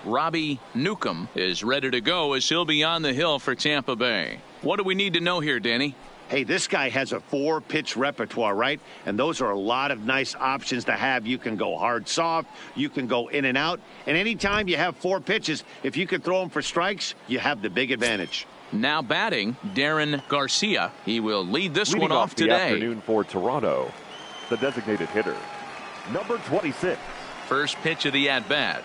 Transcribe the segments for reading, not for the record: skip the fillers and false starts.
Robbie Newcomb is ready to go as he'll be on the hill for Tampa Bay. What do we need to know here, Danny? Hey, this guy has a 4-pitch repertoire, right? And those are a lot of nice options to have. You can go hard, soft. You can go in and out. And anytime you have 4 pitches, if you can throw them for strikes, you have the big advantage. Now batting, Darren Garcia. He will lead this one off the today. Afternoon for Toronto, the designated hitter, number 26. First pitch of the at-bat.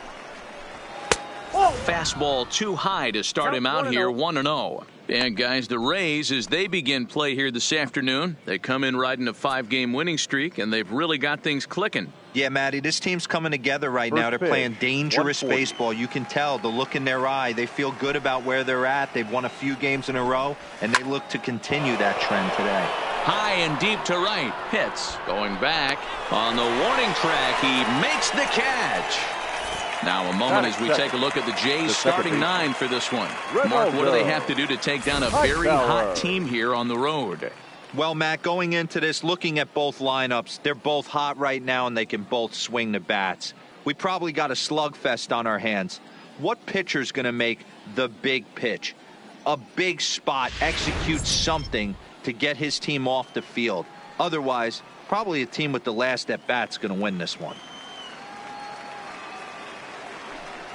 Fastball too high to start him out here, 1-0. And guys, the Rays, as they begin play here this afternoon, they come in riding a 5-game winning streak, and they've really got things clicking. Yeah, Matty, this team's coming together right now. They're playing dangerous baseball. You can tell the look in their eye. They feel good about where they're at. They've won a few games in a row, and they look to continue that trend today. High and deep to right. Pitts going back on the warning track. He makes the catch. Now a moment as we take a look at the Jays starting 9 for this one. Mark, what do they have to do to take down a very hot team here on the road? Well, Matt, going into this, looking at both lineups, they're both hot right now and they can both swing the bats. We probably got a slugfest on our hands. What pitcher's going to make the big pitch? A big spot, execute something to get his team off the field. Otherwise, probably a team with the last at bat's going to win this one.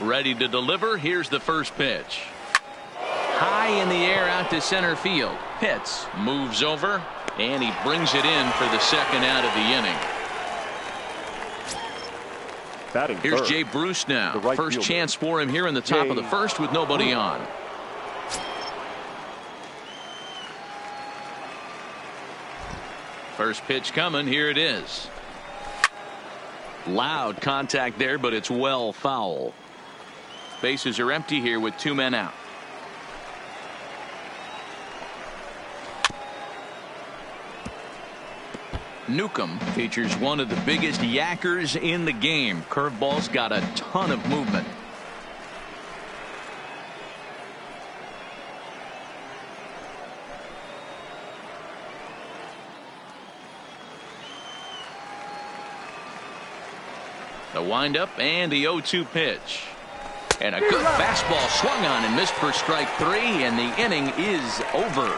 Ready to deliver. Here's the first pitch. High in the air out to center field. Pitts moves over, and he brings it in for the second out of the inning. Batting Here's third, Jay Bruce now. right First fielder. chance for him here in the top of the first with nobody on. First pitch coming. Here it is. Loud contact there, but it's well foul. Bases are empty here with 2 men out. Newcomb features one of the biggest yackers in the game. Curveball's got a ton of movement. The windup and the 0-2 pitch. And a good fastball swung on and missed for strike 3, and the inning is over.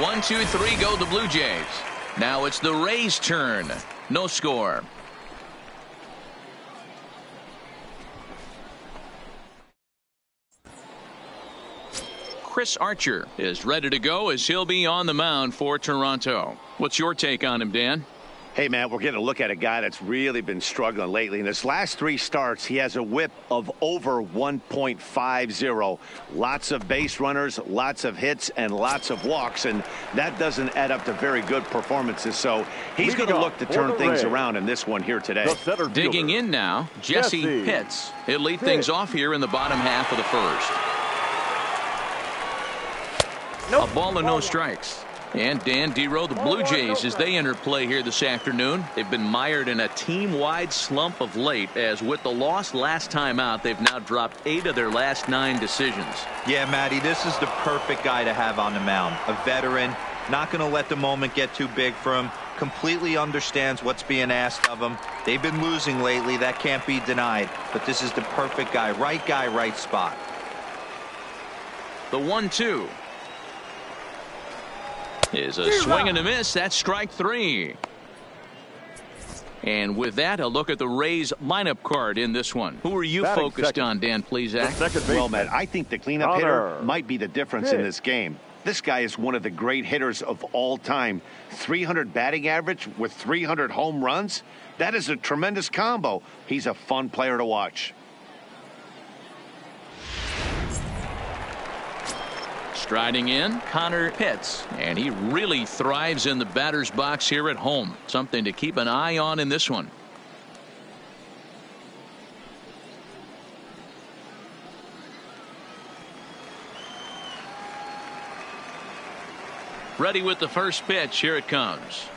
1, 2, 3 go the Blue Jays. Now it's the Rays' turn. No score. Chris Archer is ready to go as he'll be on the mound for Toronto. What's your take on him, Dan? Hey, man, we're getting a look at a guy that's really been struggling lately. In his last 3 starts, he has a whip of over 1.50. Lots of base runners, lots of hits, and lots of walks, and that doesn't add up to very good performances. So he's going to look to turn things around in this one here today. Digging in now, Jesse Pitts. He'll lead things off here in the bottom half of the first. A ball and no strikes. And Dan Dero, the Blue Jays, as they enter play here this afternoon, they've been mired in a team-wide slump of late, as with the loss last time out, they've now dropped 8 of their last 9 decisions. Yeah, Matty, this is the perfect guy to have on the mound. A veteran, not going to let the moment get too big for him, completely understands what's being asked of him. They've been losing lately, that can't be denied, but this is the perfect guy, right spot. The 1-2. Is a swing and a miss. That's strike 3. And with that, a look at the Rays lineup card in this one. Who are you focused on, Dan Plesac? Well, Matt, I think the cleanup hitter might be the difference in this game. This guy is one of the great hitters of all time. 300 batting average with 300 home runs. That is a tremendous combo. He's a fun player to watch. Striding in, Connor Pitts, and he really thrives in the batter's box here at home. Something to keep an eye on in this one. Ready with the first pitch. Here it comes.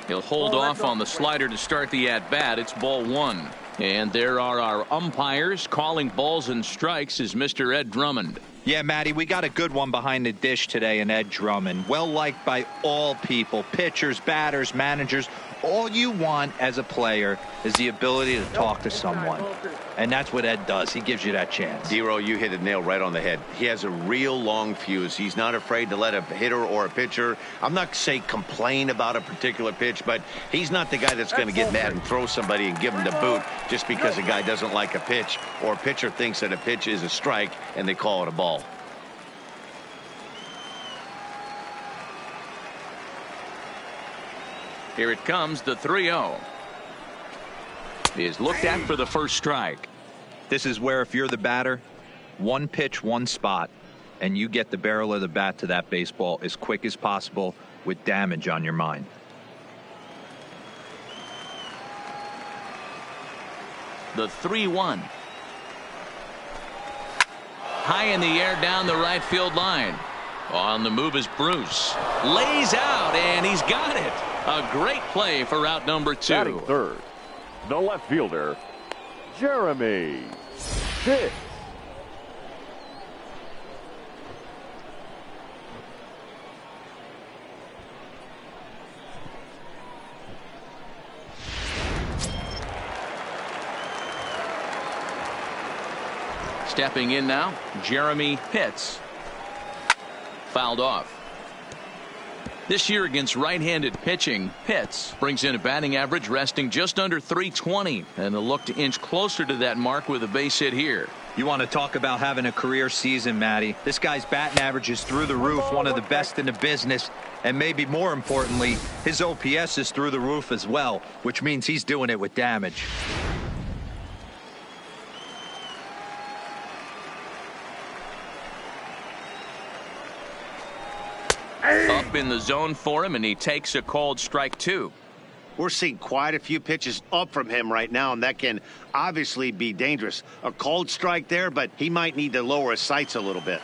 He'll hold off on the slider to start the at-bat. It's ball 1. And there are our umpires calling balls and strikes is Mr. Ed Drummond. Yeah, Matty, we got a good one behind the dish today in Ed Drummond. Well liked by all people, pitchers, batters, managers, All you want as a player is the ability to talk to someone. And that's what Ed does. He gives you that chance. Dero, you hit a nail right on the head. He has a real long fuse. He's not afraid to let a hitter or a pitcher, I'm not saying complain about a particular pitch, but he's not the guy that's going to get mad and throw somebody and give him the boot just because a guy doesn't like a pitch or a pitcher thinks that a pitch is a strike and they call it a ball. Here it comes, the 3-0. Is looked at for the first strike. This is where if you're the batter, one pitch, one spot, and you get the barrel of the bat to that baseball as quick as possible with damage on your mind. The 3-1. High in the air down the right field line. On the move is Bruce. Lays out, and he's got it. A great play for out number 2. Batting third, the left fielder, Jeremy Sitt. Stepping in now, Jeremy Pitts. Fouled off. This year against right-handed pitching, Pitts brings in a batting average resting just under .320, and they'll look to inch closer to that mark with a base hit here. You want to talk about having a career season, Matty. This guy's batting average is through the roof, one of the best in the business, and maybe more importantly, his OPS is through the roof as well, which means he's doing it with damage. Up in the zone for him, and he takes a called strike 2. We're seeing quite a few pitches up from him right now, and that can obviously be dangerous. A cold strike there, but he might need to lower his sights a little bit.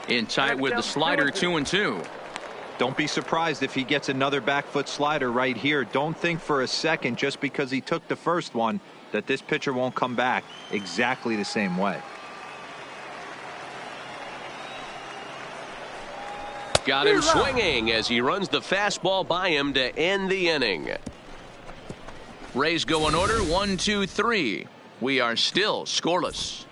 In tight with the slider, 2-2. Don't be surprised if he gets another back foot slider right here. Don't think for a second just because he took the first one that this pitcher won't come back exactly the same way. Got him swinging as he runs the fastball by him to end the inning. Rays go in order, 1, 2, 3. We are still scoreless.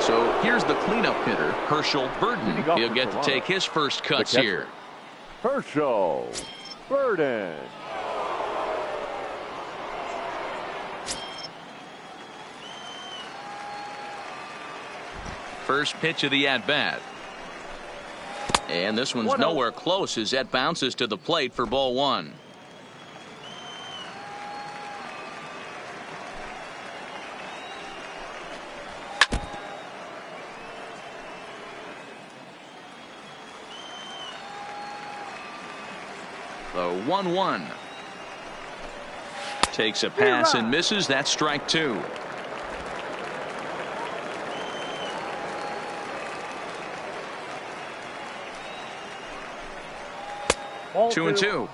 So here's the cleanup hitter, Herschel Burden. He'll get to take his first cuts here. Herschel Burden. First pitch of the at-bat. And this one's nowhere close as that bounces to the plate for ball 1. The 1-1. Takes a pass and misses. That's strike 2. Ball 2-2.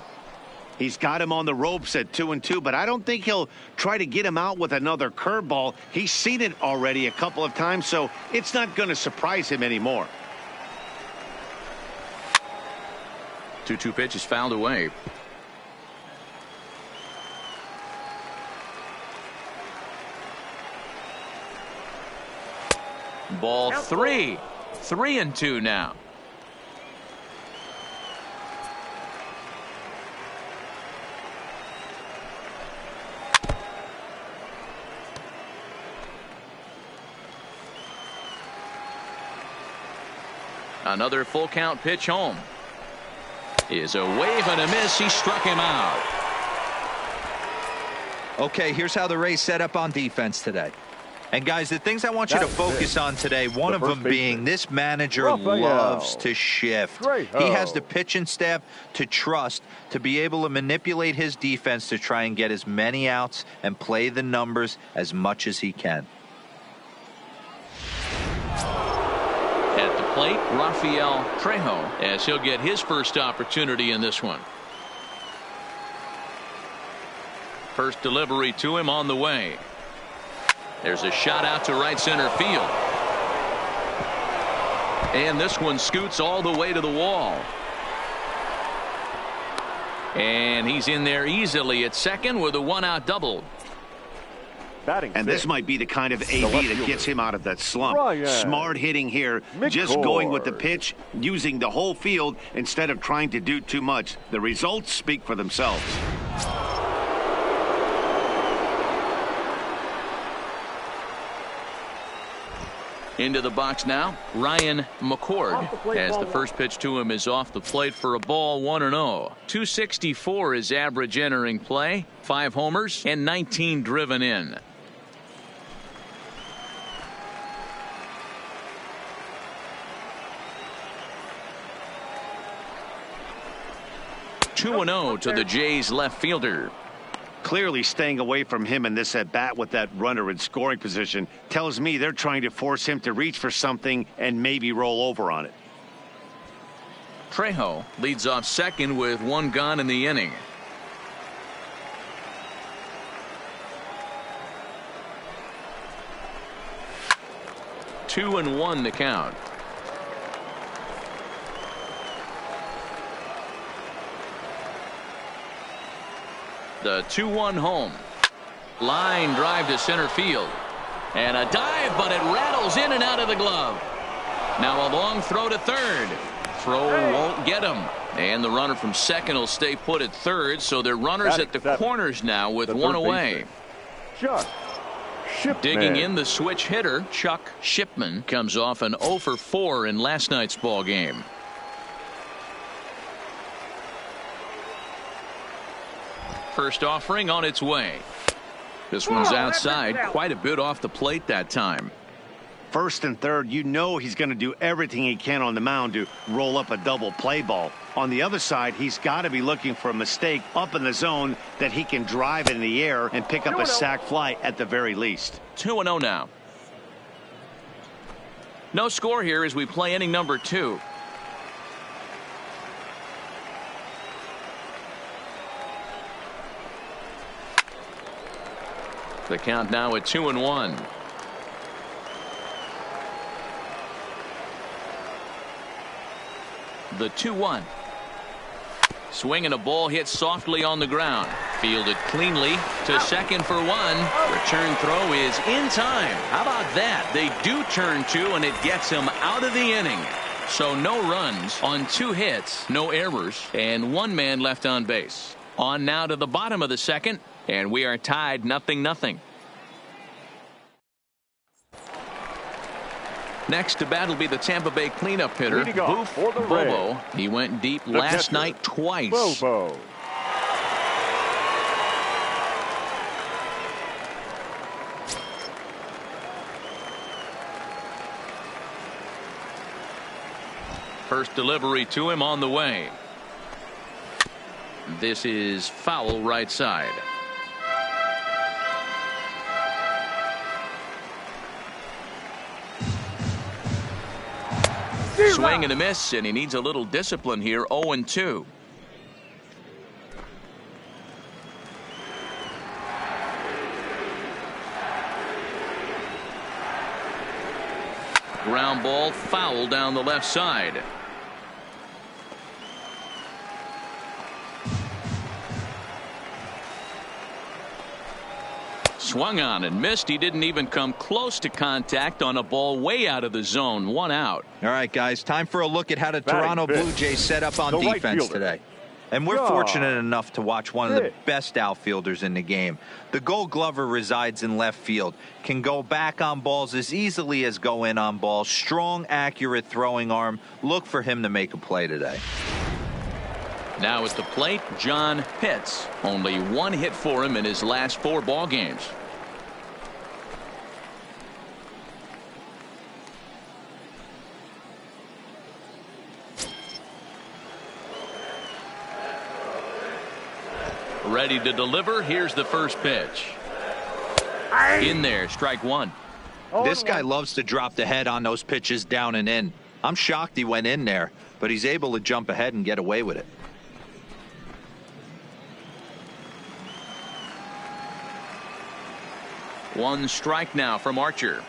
He's got him on the ropes at 2-2, but I don't think he'll try to get him out with another curveball. He's seen it already a couple of times, so it's not going to surprise him anymore. 2-2 pitch is fouled away. Ball 3. 3-2 now. Another full count pitch home. Is a wave and a miss. He struck him out. Okay, here's how the Rays set up on defense today. And guys, the things I want you to focus on today, one of them being this manager loves to shift. He has the pitching staff to trust to be able to manipulate his defense to try and get as many outs and play the numbers as much as he can. At the plate, Rafael Trejo, as he'll get his first opportunity in this one. First delivery to him on the way. There's a shot out to right center field. And this one scoots all the way to the wall. And he's in there easily at second with a one-out double. And this might be the kind of AB that gets him out of that slump. Smart hitting here, just going with the pitch, using the whole field instead of trying to do too much. The results speak for themselves. Into the box now, Ryan McCord, as the first pitch to him is off the plate for a ball, 1-0. 264 is average entering play, 5 homers and 19 driven in. Two 2-0 to the Jays left fielder. Clearly staying away from him in this at-bat with that runner in scoring position tells me they're trying to force him to reach for something and maybe roll over on it. Trejo leads off second with 1 gone in the inning. Two and 1 the count. The 2-1 home. Line drive to center field. And a dive, but it rattles in and out of the glove. Now a long throw to third. Throw won't get him. And the runner from second will stay put at third, so they're runners at the corners now with 1 away. Chuck Shipman. Digging in, the switch hitter, Chuck Shipman, comes off an 0 for 4 in last night's ball game. First offering on its way. This one's outside, quite a bit off the plate that time. First and third, you know he's going to do everything he can on the mound to roll up a double play ball. On the other side, he's got to be looking for a mistake up in the zone that he can drive in the air and pick up a sac fly at the very least. 2-0 now. No score here as we play inning number 2. The count now at 2-1. The 2-1. Swing and a ball hit softly on the ground. Fielded cleanly to second for 1. Return throw is in time. How about that? They do turn 2 and it gets him out of the inning. So no runs on 2 hits, no errors, and 1 man left on base. On now to the bottom of the second. And we are tied 0-0. Next to bat will be the Tampa Bay cleanup hitter, Boof Bobo. He went deep last night twice. Bobo. First delivery to him on the way. This is foul right side. Swing and a miss, and he needs a little discipline here. 0-2. Ground ball foul down the left side. Swung on and missed. He didn't even come close to contact on a ball way out of the zone. 1 out. All right, guys, time for a look at how the Toronto Blue Jays set up on defense today. And we're fortunate enough to watch one of the best outfielders in the game. The Gold Glover resides in left field, can go back on balls as easily as go in on balls. Strong, accurate throwing arm. Look for him to make a play today. Now at the plate, John Pitts. Only 1 hit for him in his last 4 ball games. Ready to deliver. Here's the first pitch. In there, strike 1. This guy loves to drop the head on those pitches down and in. I'm shocked he went in there, but he's able to jump ahead and get away with it. One strike now from Archer.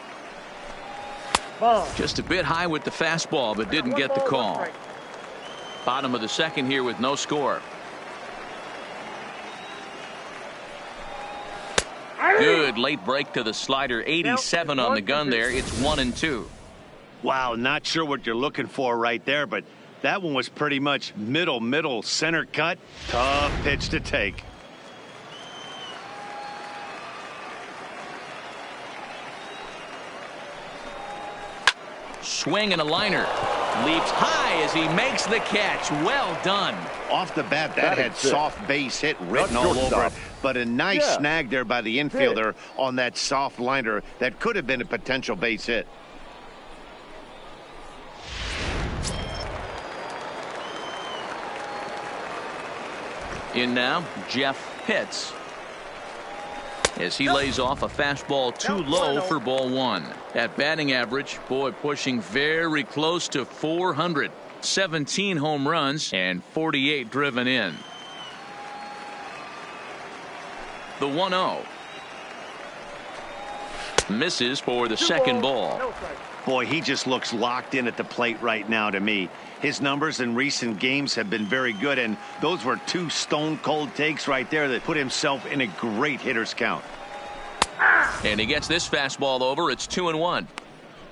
Just a bit high with the fastball, but didn't get the call. Bottom of the second here with no score. Good late break to the slider. 87 on the gun there. It's 1-2. Wow, not sure what you're looking for right there, but that one was pretty much middle center cut. Tough pitch to take. Swing and a liner. Leaps high as he makes the catch. Well done. Off the bat, that had soft base hit written all over it, but a nice snag there by the infielder on that soft liner that could have been a potential base hit. In now, Jeff Pitts. As he lays off a fastball too low for ball one. At batting average, boy, pushing very close to 400. 17 home runs and 48 driven in. The 1-0. Misses for the second ball. Boy, he just looks locked in at the plate right now to me. His numbers in recent games have been very good, and those were two stone-cold takes right there that put himself in a great hitter's count. And he gets this fastball over. It's 2-1.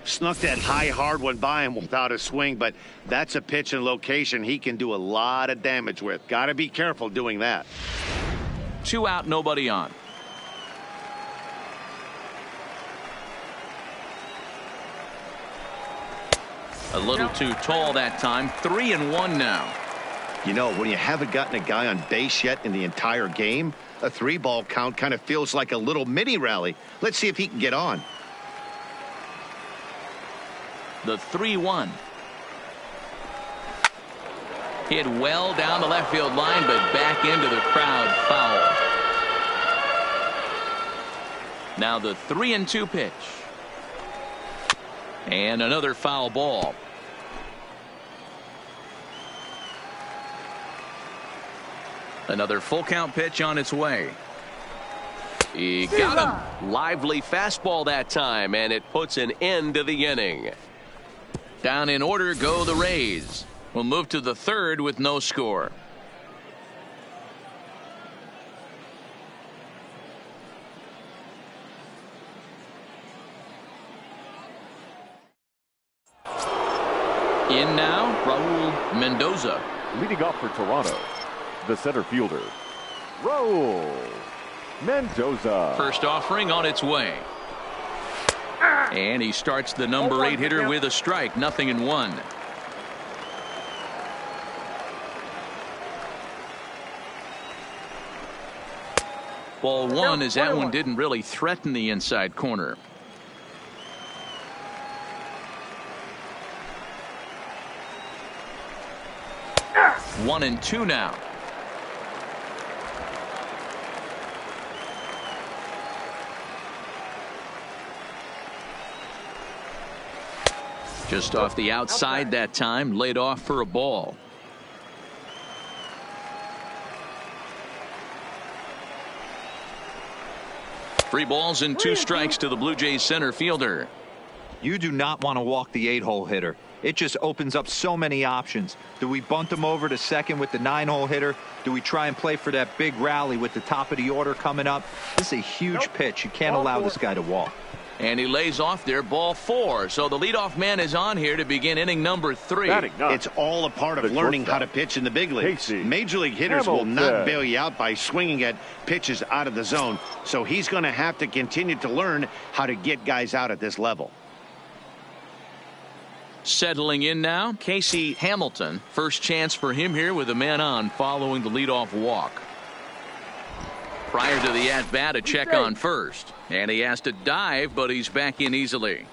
Snuck that high, hard one by him without a swing, but that's a pitch and location he can do a lot of damage with. Got to be careful doing that. 2 out, nobody on. A little too tall that time. 3-1 now. You know, when you haven't gotten a guy on base yet in the entire game, a 3-ball count kind of feels like a little mini rally. Let's see if he can get on. The 3-1. Hit well down the left field line, but back into the crowd, foul. Now the 3-2 pitch. And another foul ball. Another full count pitch on its way. He got him. Lively fastball that time, and it puts an end to the inning. Down in order go the Rays. We'll move to the third with no score. In now, Raul Mendoza. Leading off for Toronto, the center fielder, Raul Mendoza. First offering on its way. And he starts the number 8 hitter with a strike. 0-1. Ball one, as that one didn't really threaten the inside corner. One and two now. Just off the outside that time, laid off for a ball. Three balls and two strikes to the Blue Jays center fielder. You do not want to walk the 8-hole hitter. It just opens up so many options. Do we bunt him over to second with the 9-hole hitter? Do we try and play for that big rally with the top of the order coming up? This is a huge pitch. You can't allow this guy to walk. And he lays off there, ball 4. So the leadoff man is on here to begin inning number 3. It's all a part of learning how to pitch in the big leagues. Major league hitters will not bail you out by swinging at pitches out of the zone. So he's going to have to continue to learn how to get guys out at this level. Settling in now, Casey Hamilton. First chance for him here with a man on following the leadoff walk. Prior to the at-bat, a check on first. And he has to dive, but he's back in easily.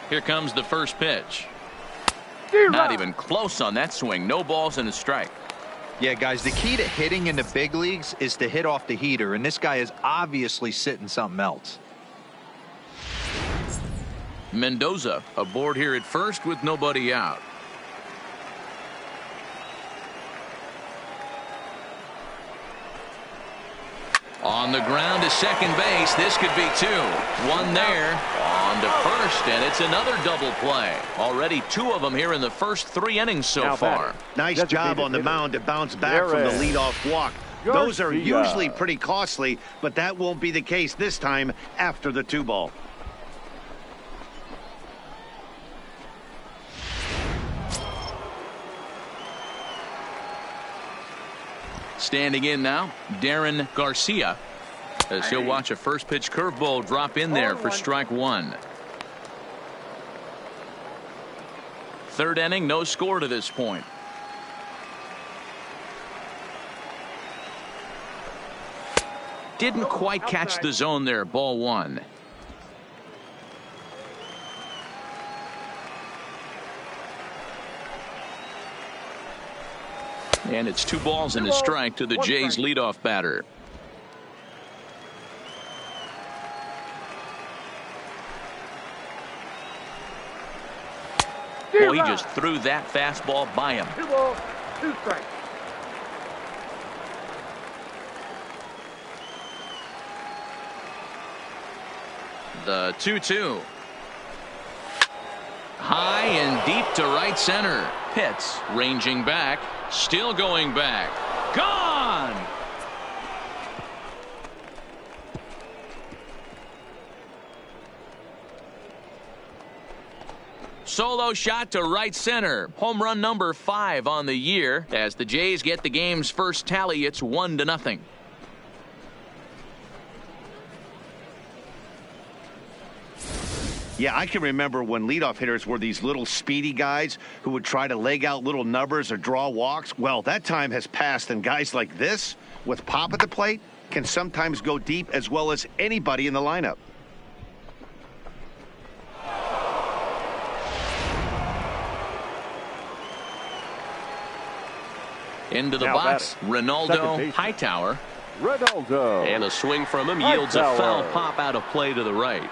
Here comes the first pitch. Not even close on that swing. No balls and a strike. Yeah, guys, the key to hitting in the big leagues is to hit off the heater, and this guy is obviously sitting something else. Mendoza aboard here at first with nobody out. On the ground to second base. This could be two. One there. On to first, and it's another double play. Already two of them here in the first 3 innings so far. Nice job on the mound to bounce back from the leadoff walk. Those are usually pretty costly, but that won't be the case this time after the 2-ball. Standing in now, Darren Garcia, as he'll watch a first pitch curveball drop in there for strike one. Third inning, no score to this point. Didn't quite catch the zone there. Ball one. And it's 2 balls and a strike to the Jays leadoff batter. Boy, he just threw that fastball by him. 2 balls, 2 strikes. The 2-2. High and deep to right center. Pitts ranging back. Still going back. Gone! Solo shot to right center. Home run number 5 on the year. As the Jays get the game's first tally, it's 1-0. Yeah, I can remember when leadoff hitters were these little speedy guys who would try to leg out little numbers or draw walks. Well, that time has passed, and guys like this, with pop at the plate, can sometimes go deep as well as anybody in the lineup. Into the box, Ronaldo Hightower. Ronaldo. And a swing from him yields a foul pop out of play to the right.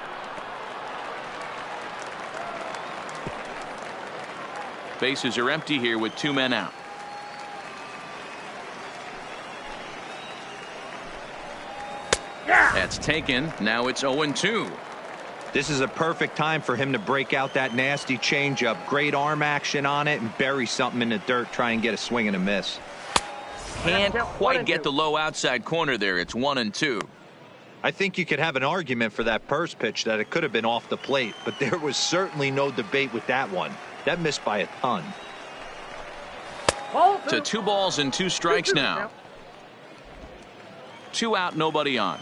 Bases are empty here with 2 men out. That's taken. Now it's 0-2. This is a perfect time for him to break out that nasty changeup. Great arm action on it and bury something in the dirt. Try and get a swing and a miss. Can't quite get the low outside corner there. It's 1-2. I think you could have an argument for that first pitch that it could have been off the plate, but there was certainly no debate with that one. That missed by a ton. To 2 balls and 2 strikes now. 2 out, nobody on.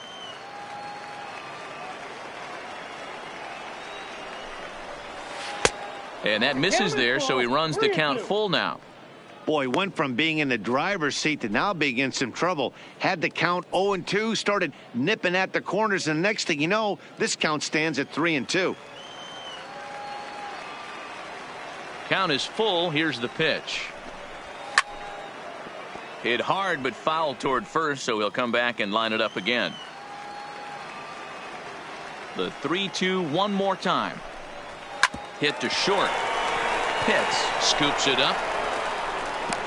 And that misses there, so he runs the count full now. Boy, went from being in the driver's seat to now being in some trouble. Had the count 0-2, started nipping at the corners, and the next thing you know, this count stands at 3-2. Count is full. Here's the pitch. Hit hard but foul toward first, so he'll come back and line it up again. The 3-2 one more time. Hit to short. Pitts scoops it up.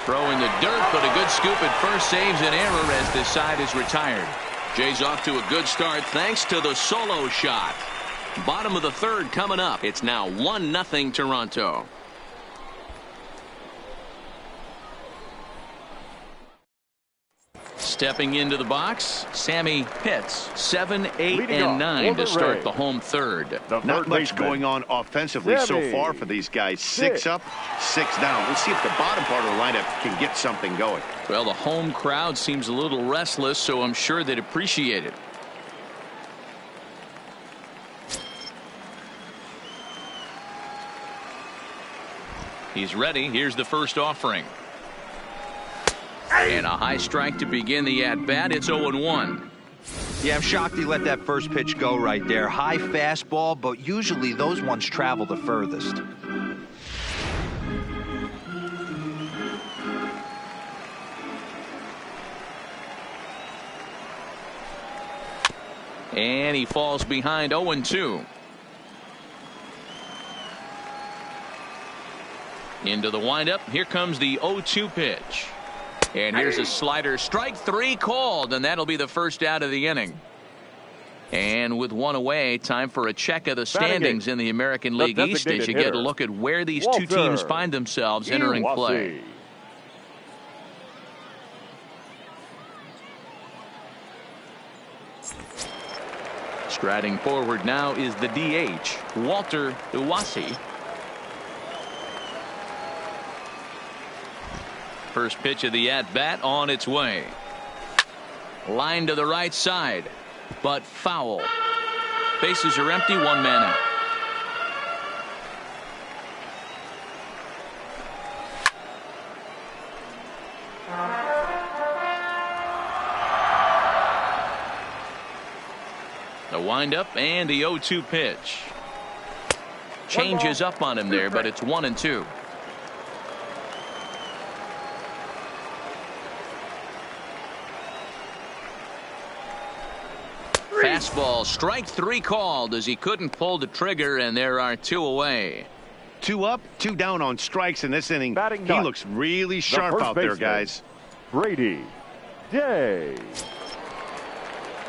Throw in the dirt, but a good scoop at first saves an error as this side is retired. Jays off to a good start thanks to the solo shot. Bottom of the third coming up. It's now 1-0 Toronto. Stepping into the box, Sammy Pitts, 7, 8, and 9 to start the home third. Not much going on offensively so far for these guys. 6 up, 6 down. We'll see if the bottom part of the lineup can get something going. Well, the home crowd seems a little restless, so I'm sure they'd appreciate it. He's ready. Here's the first offering. And a high strike to begin the at-bat. It's 0-1. Yeah, I'm shocked he let that first pitch go right there. High fastball, but usually those ones travel the furthest. And he falls behind 0-2. Into the windup. Here comes the 0-2 pitch. And here's a slider. Strike 3 called, and that'll be the first out of the inning. And with one away, time for a check of the standings in the American League East as you get a look at where these two teams find themselves entering play. Striding forward now is the DH, Walter Iwasi. First pitch of the at-bat on its way. Line to the right side, but foul. Bases are empty, 1 man out. The windup and the 0-2 pitch. Changes up on him there, but it's 1-2. Fastball, strike 3 called as he couldn't pull the trigger, and there are 2 away. 2 up, 2 down on strikes in this inning. Batting He nut. looks really sharp out there, guys. Brady Day.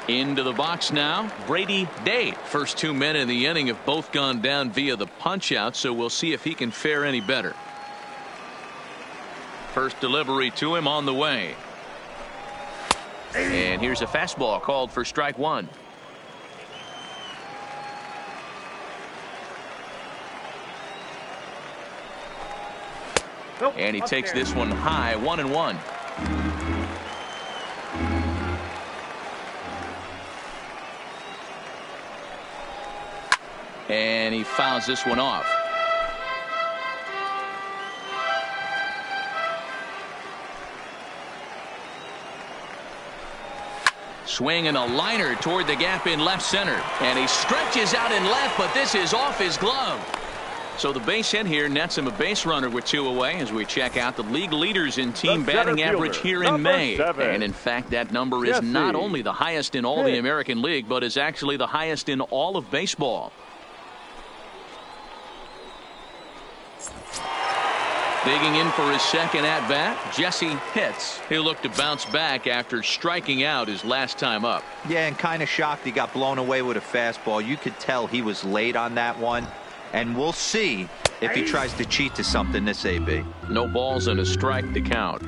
Into the box now, Brady Day. First 2 men in the inning have both gone down via the punch out, so we'll see if he can fare any better. First delivery to him on the way. And here's a fastball called for strike 1. And he takes this one high, 1-1. And he fouls this one off. Swing and a liner toward the gap in left center. And he stretches out in left, but this is off his glove. So the base hit here nets him a base runner with 2 away as we check out the league leaders in team batting average here in May. And in fact, that number is not only the highest in all the American League, but is actually the highest in all of baseball. Digging in for his second at-bat, Jesse Pitts. He'll look to bounce back after striking out his last time up. Yeah, and kind of shocked he got blown away with a fastball. You could tell he was late on that one. And we'll see if he tries to cheat to something this AB. No balls and a strike to count.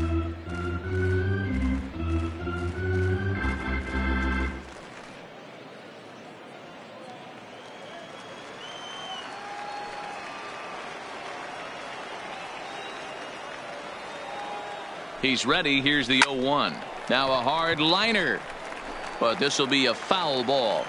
He's ready. Here's the 0-1. Now a hard liner. But this will be a foul ball.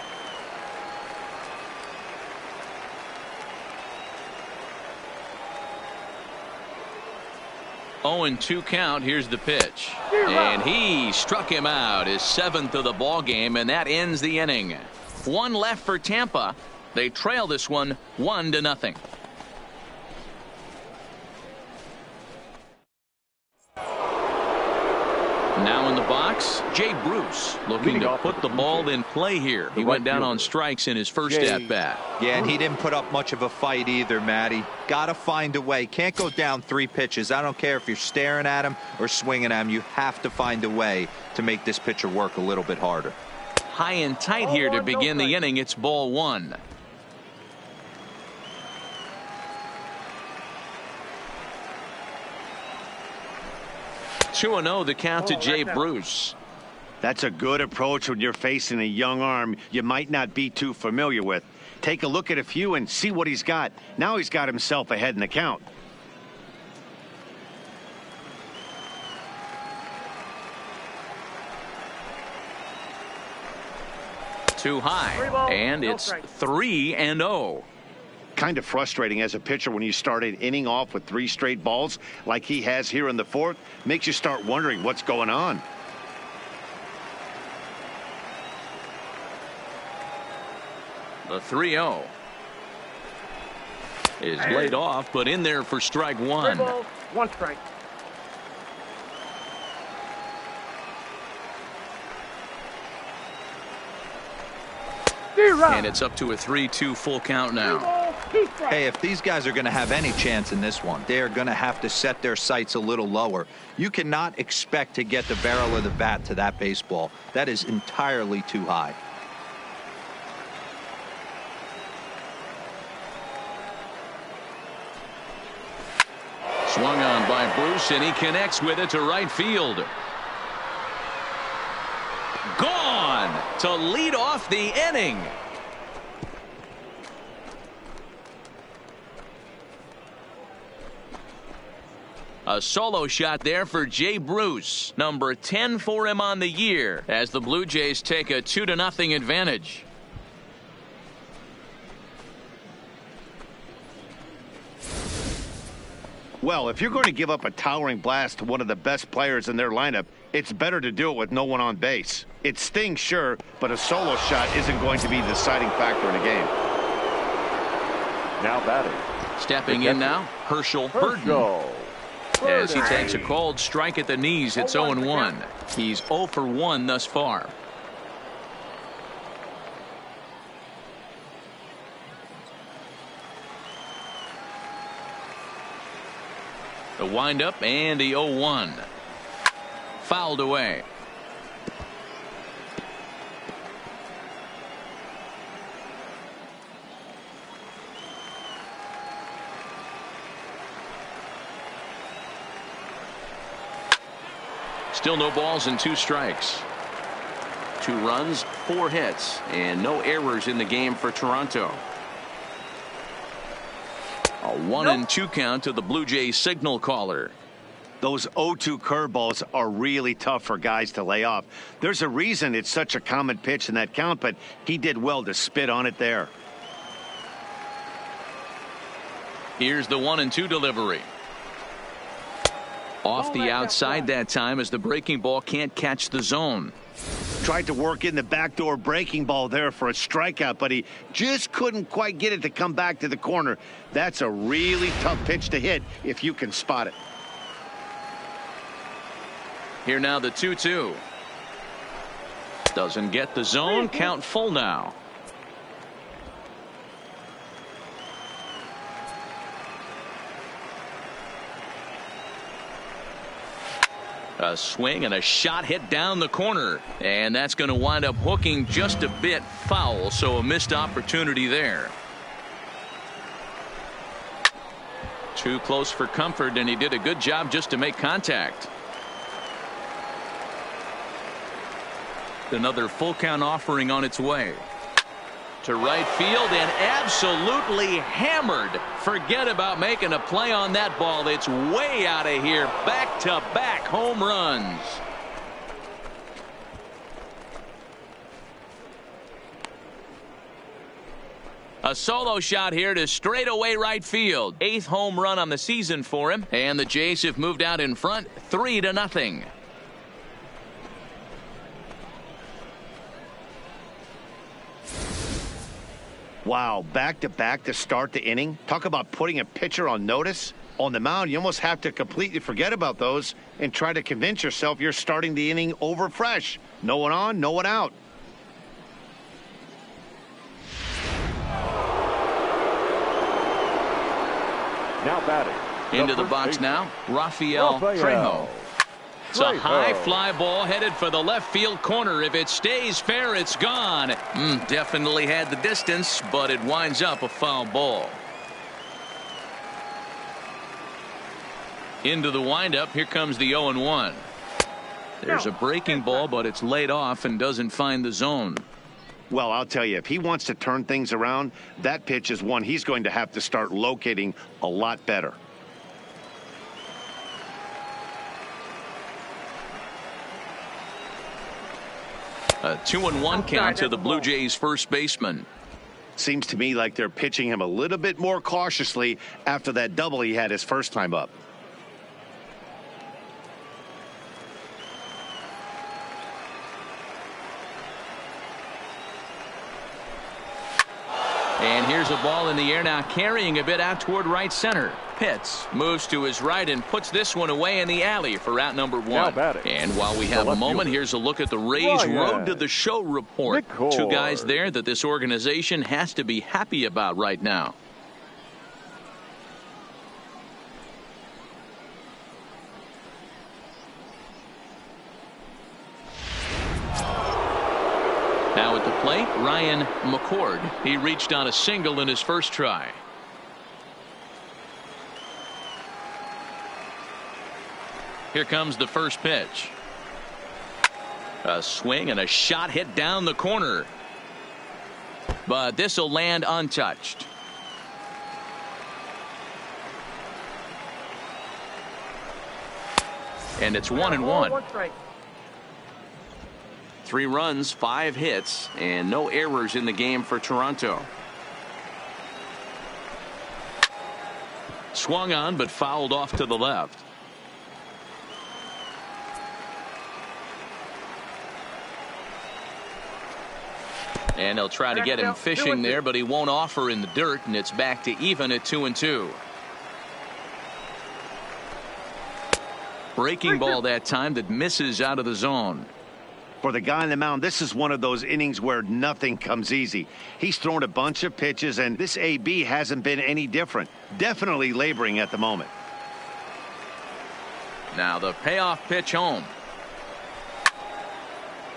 Oh, and 2 count. Here's the pitch. And he struck him out, his 7th of the ball game, and that ends the inning. 1 left for Tampa. They trail this one 1-0. Now in the box, Jay Bruce looking to put the ball in play here. He went down on strikes in his first at-bat. Yeah, and he didn't put up much of a fight either, Matty. Got to find a way. Can't go down 3 pitches. I don't care if you're staring at him or swinging at him. You have to find a way to make this pitcher work a little bit harder. High and tight here to begin the inning. It's ball 1. (2-0) the count to Jay Bruce. That's a good approach when you're facing a young arm you might not be too familiar with. Take a look at a few and see what he's got. Now he's got himself ahead in the count. Too high, and it's 3-0. Kind of frustrating as a pitcher when you start an inning off with 3 straight balls like he has here in the 4th. Makes you start wondering what's going on. The 3-0 is laid off, but in there for strike 1. 1 strike. And it's up to a 3-2 full count now. Hey, if these guys are going to have any chance in this one, they're going to have to set their sights a little lower. You cannot expect to get the barrel of the bat to that baseball. That is entirely too high. Swung on by Bruce, and he connects with it to right field. Gone to lead off the inning. A solo shot there for Jay Bruce, number 10 for him on the year, as the Blue Jays take a 2-0 advantage. Well, if you're going to give up a towering blast to one of the best players in their lineup, it's better to do it with no one on base. It stings, sure, but a solo shot isn't going to be the deciding factor in a game. Now batting. Stepping in now, Herschel Burden. As he takes a cold strike at the knees, it's 0-1. He's 0 for 1 thus far. The windup and the 0-1. Fouled away. Still no balls and 2 strikes. 2 runs, 4 hits, and no errors in the game for Toronto. A 1-2 count to the Blue Jays signal caller. Those 0-2 curveballs are really tough for guys to lay off. There's a reason it's such a common pitch in that count, but he did well to spit on it there. Here's the 1-2 delivery. Off the outside that time as the breaking ball can't catch the zone. Tried to work in the backdoor breaking ball there for a strikeout, but he just couldn't quite get it to come back to the corner. That's a really tough pitch to hit if you can spot it. Here now the 2-2. Doesn't get the zone. Count full now. A swing and a shot hit down the corner, and that's going to wind up hooking just a bit foul, so a missed opportunity there. Too close for comfort, and he did a good job just to make contact. Another full count offering on its way to right field and absolutely hammered. Forget about making a play on that ball. It's way out of here. Back-to-back home runs. A solo shot here to straightaway right field. 8th home run on the season for him, and the Jays have moved out in front 3-0. Wow, back-to-back to start the inning. Talk about putting a pitcher on notice. On the mound, you almost have to completely forget about those and try to convince yourself you're starting the inning over fresh. No one on, no one out. Now batting. Into the box now, Rafael Trejo. It's a high fly ball headed for the left field corner. If it stays fair, it's gone. Definitely had the distance, but it winds up a foul ball. Into the windup. Here comes the 0-1. There's a breaking ball, but it's laid off and doesn't find the zone. Well, I'll tell you, if he wants to turn things around, that pitch is one he's going to have to start locating a lot better. A 2-1 count to the Blue Jays first baseman. Seems to me like they're pitching him a little bit more cautiously after that double he had his first time up. And here's a ball in the air now, carrying a bit out toward right center. Pitts moves to his right and puts this one away in the alley for out number 1. And while we have a moment, here's a look at the Rays Road to the Show report. 2 guys there that this organization has to be happy about right now. Now at the plate, Ryan McCord. He reached on a single in his first try. Here comes the first pitch. A swing and a shot hit down the corner. But this will land untouched. And it's 1-1. 3 runs, 5 hits, and no errors in the game for Toronto. Swung on, but fouled off to the left. And they'll try to get him fishing there, but he won't offer in the dirt, and it's back to even at 2-2. Breaking ball that time that misses out of the zone. For the guy on the mound, this is one of those innings where nothing comes easy. He's thrown a bunch of pitches, and this AB hasn't been any different. Definitely laboring at the moment. Now the payoff pitch home.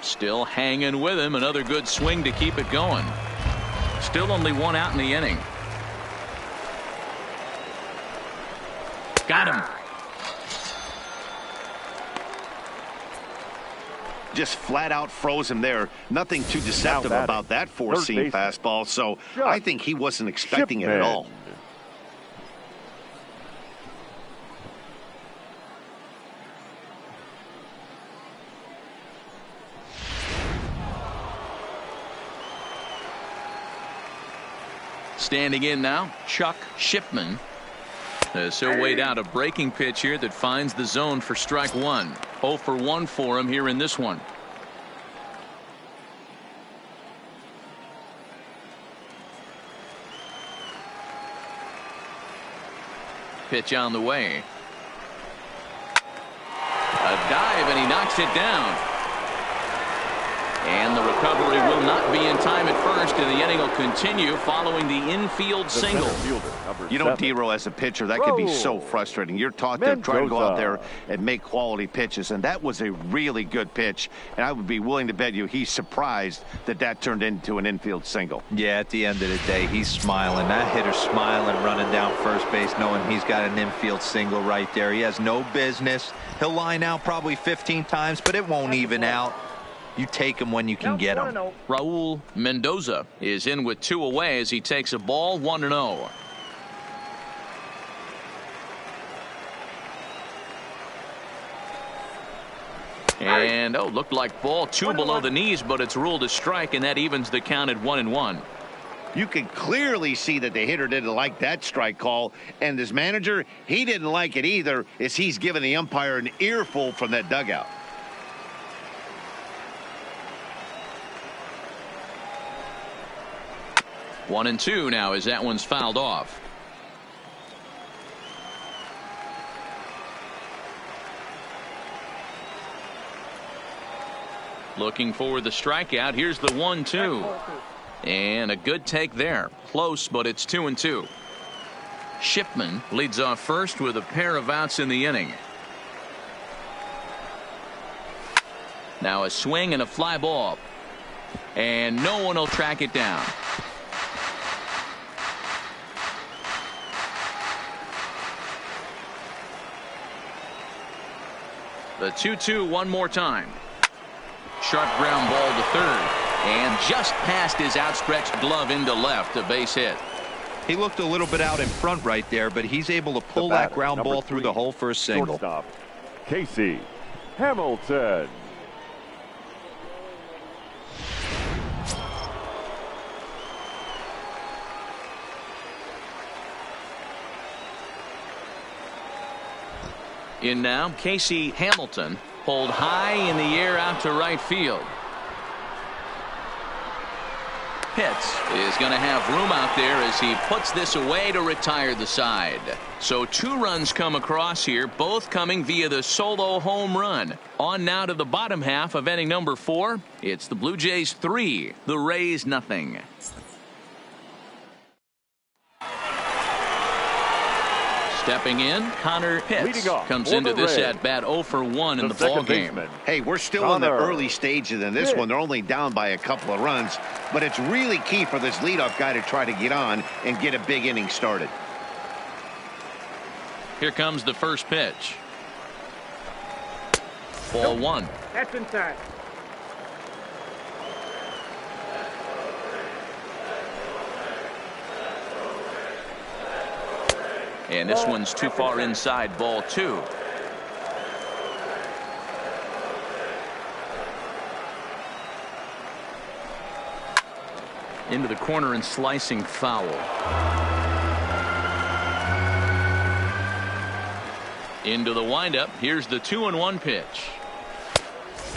Still hanging with him. Another good swing to keep it going. Still only 1 out in the inning. Got him. Just flat out froze him there. Nothing too deceptive about that four-seam fastball, so I think he wasn't expecting it at all. Standing in now, Chuck Shipman. So wait out a breaking pitch here that finds the zone for strike 1. 0 for 1 for him here in this one. Pitch on the way. A dive, and he knocks it down. And the recovery will not be in time at first, and the inning will continue following the infield single. You know, D-Row, as a pitcher, that could be so frustrating. You're taught to try to go out there and make quality pitches, and that was a really good pitch. And I would be willing to bet you he's surprised that that turned into an infield single. Yeah, at the end of the day, he's smiling. That hitter's smiling, running down first base, knowing he's got an infield single right there. He has no business. He'll line out probably 15 times, but it won't even out. You take him when you can get him. Raul Mendoza is in with 2 away as he takes a ball 1-0. And looked like ball 2 below the knees, but it's ruled a strike, and that evens the count at 1-1. You can clearly see that the hitter didn't like that strike call, and his manager, he didn't like it either, as he's giving the umpire an earful from that dugout. One and 2 now as that one's fouled off. Looking for the strikeout. Here's the 1-2. And a good take there. Close, but it's 2-2. Shipman leads off first with a pair of outs in the inning. Now a swing and a fly ball. And no one will track it down. The 2-2 one more time. Sharp ground ball to third. And just past his outstretched glove into left, a base hit. He looked a little bit out in front right there, but he's able to pull that ground ball through the hole for a single. Shortstop, Casey Hamilton. In now, Casey Hamilton, pulled high in the air out to right field. Pitts is going to have room out there as he puts this away to retire the side. So 2 runs come across here, both coming via the solo home run. On now to the bottom half of inning number 4. It's the Blue Jays 3, the Rays nothing. Stepping in, Connor Pitts Leading off comes for into the this Reds, at bat 0 for 1 in the ball second game. baseman. Hey, we're still in the Connor early stages in this one. They're only down by a couple of runs, but it's really key for this leadoff guy to try to get on and get a big inning started. Here comes the first pitch. Ball 1. That's inside. And this one's too far inside, ball 2. Into the corner and slicing foul. Into the windup. Here's the 2-1 pitch.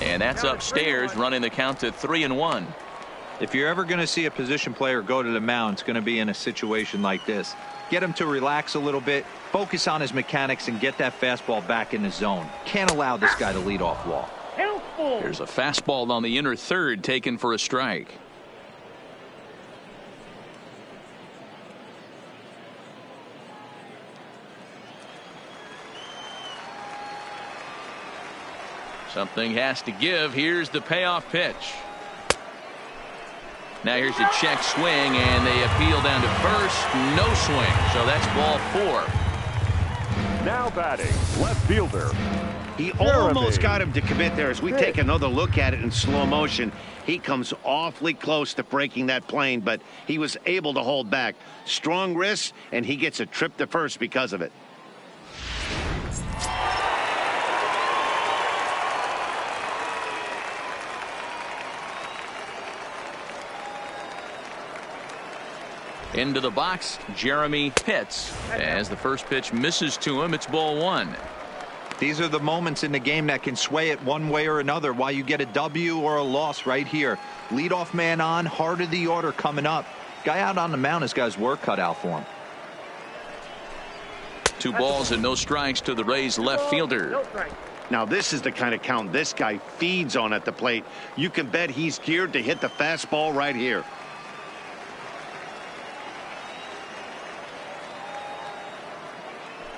And that's upstairs, running the count to 3-1. If you're ever going to see a position player go to the mound, it's going to be in a situation like this. Get him to relax a little bit, focus on his mechanics, and get that fastball back in the zone. Can't allow this guy to lead off wall. There's a fastball on the inner third taken for a strike. Something has to give. Here's the payoff pitch. Now here's a check swing, and they appeal down to first. No swing, so that's ball 4. Now batting, left fielder. He almost got him to commit there. As we take another look at it in slow motion, he comes awfully close to breaking that plane, but he was able to hold back. Strong wrist, and he gets a trip to first because of it. Into the box, Jeremy Pitts. As the first pitch misses to him, it's ball 1. These are the moments in the game that can sway it one way or another, while you get a W or a loss right here. Leadoff man on, heart of the order coming up. Guy out on the mound has got his work cut out for him. 2 balls and no strikes to the Rays left fielder. No strike. Now this is the kind of count this guy feeds on at the plate. You can bet he's geared to hit the fastball right here.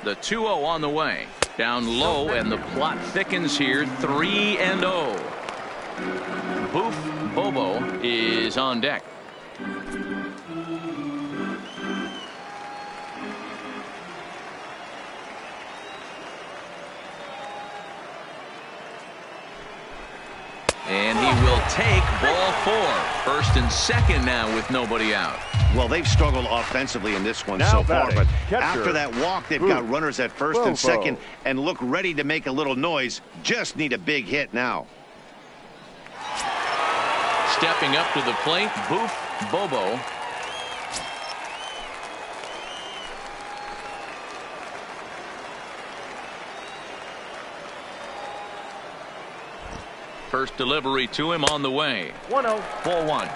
The 2-0 on the way. Down low, and the plot thickens here. 3-0. Boof Bobo is on deck. And he will take ball 4. First and second now with nobody out. Well, they've struggled offensively in this one Now so far, batting, but catcher, after that walk, they've got runners at first and second and look ready to make a little noise. Just need a big hit now. Stepping up to the plate, Boof Bobo. First delivery to him on the way. 1-0. Ball 1.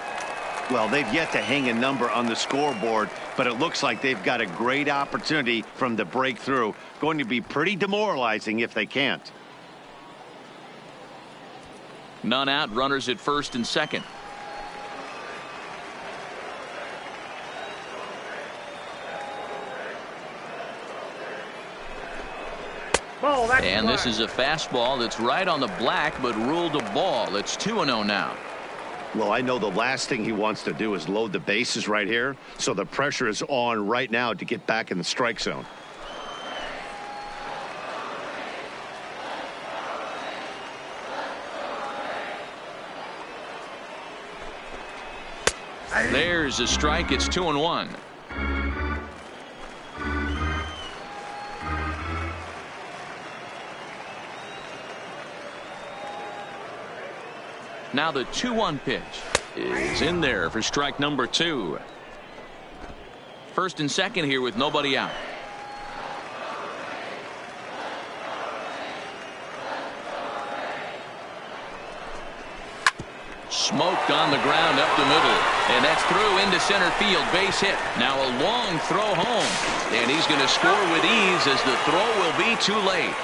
Well, they've yet to hang a number on the scoreboard, but it looks like they've got a great opportunity from the breakthrough. Going to be pretty demoralizing if they can't. None out, runners at first and second. Ball, that's And this is a fastball that's right on the black, but ruled a ball. It's 2-0 now. Well, I know the last thing he wants to do is load the bases right here, so the pressure is on right now to get back in the strike zone. There's a strike. It's 2-1. Now the 2-1 pitch is in there for strike number 2. First and second here with nobody out. Smoked on the ground up the middle, and that's through into center field. Base hit. Now a long throw home, and he's going to score with ease as the throw will be too late.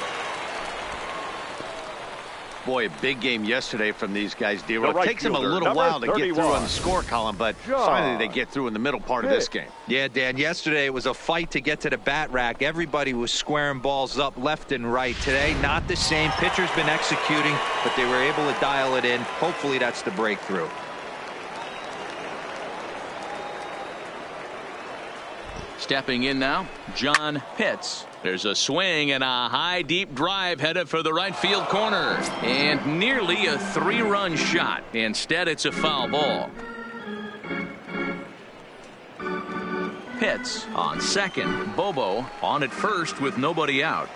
Boy, a big game yesterday from these guys, D-Roll. The right It takes them a fielder, little number while to get through 31. on the score column, but finally they get through in the middle part of this game. Yeah, Dan, yesterday it was a fight to get to the bat rack. Everybody was squaring balls up left and right. Today, not the same. Pitcher's been executing, but they were able to dial it in. Hopefully that's the breakthrough. Stepping in now, John Pitts. There's a swing and a high deep drive headed for the right field corner. And nearly a 3-run shot. Instead, it's a foul ball. Pitts on second. Bobo on at first with nobody out.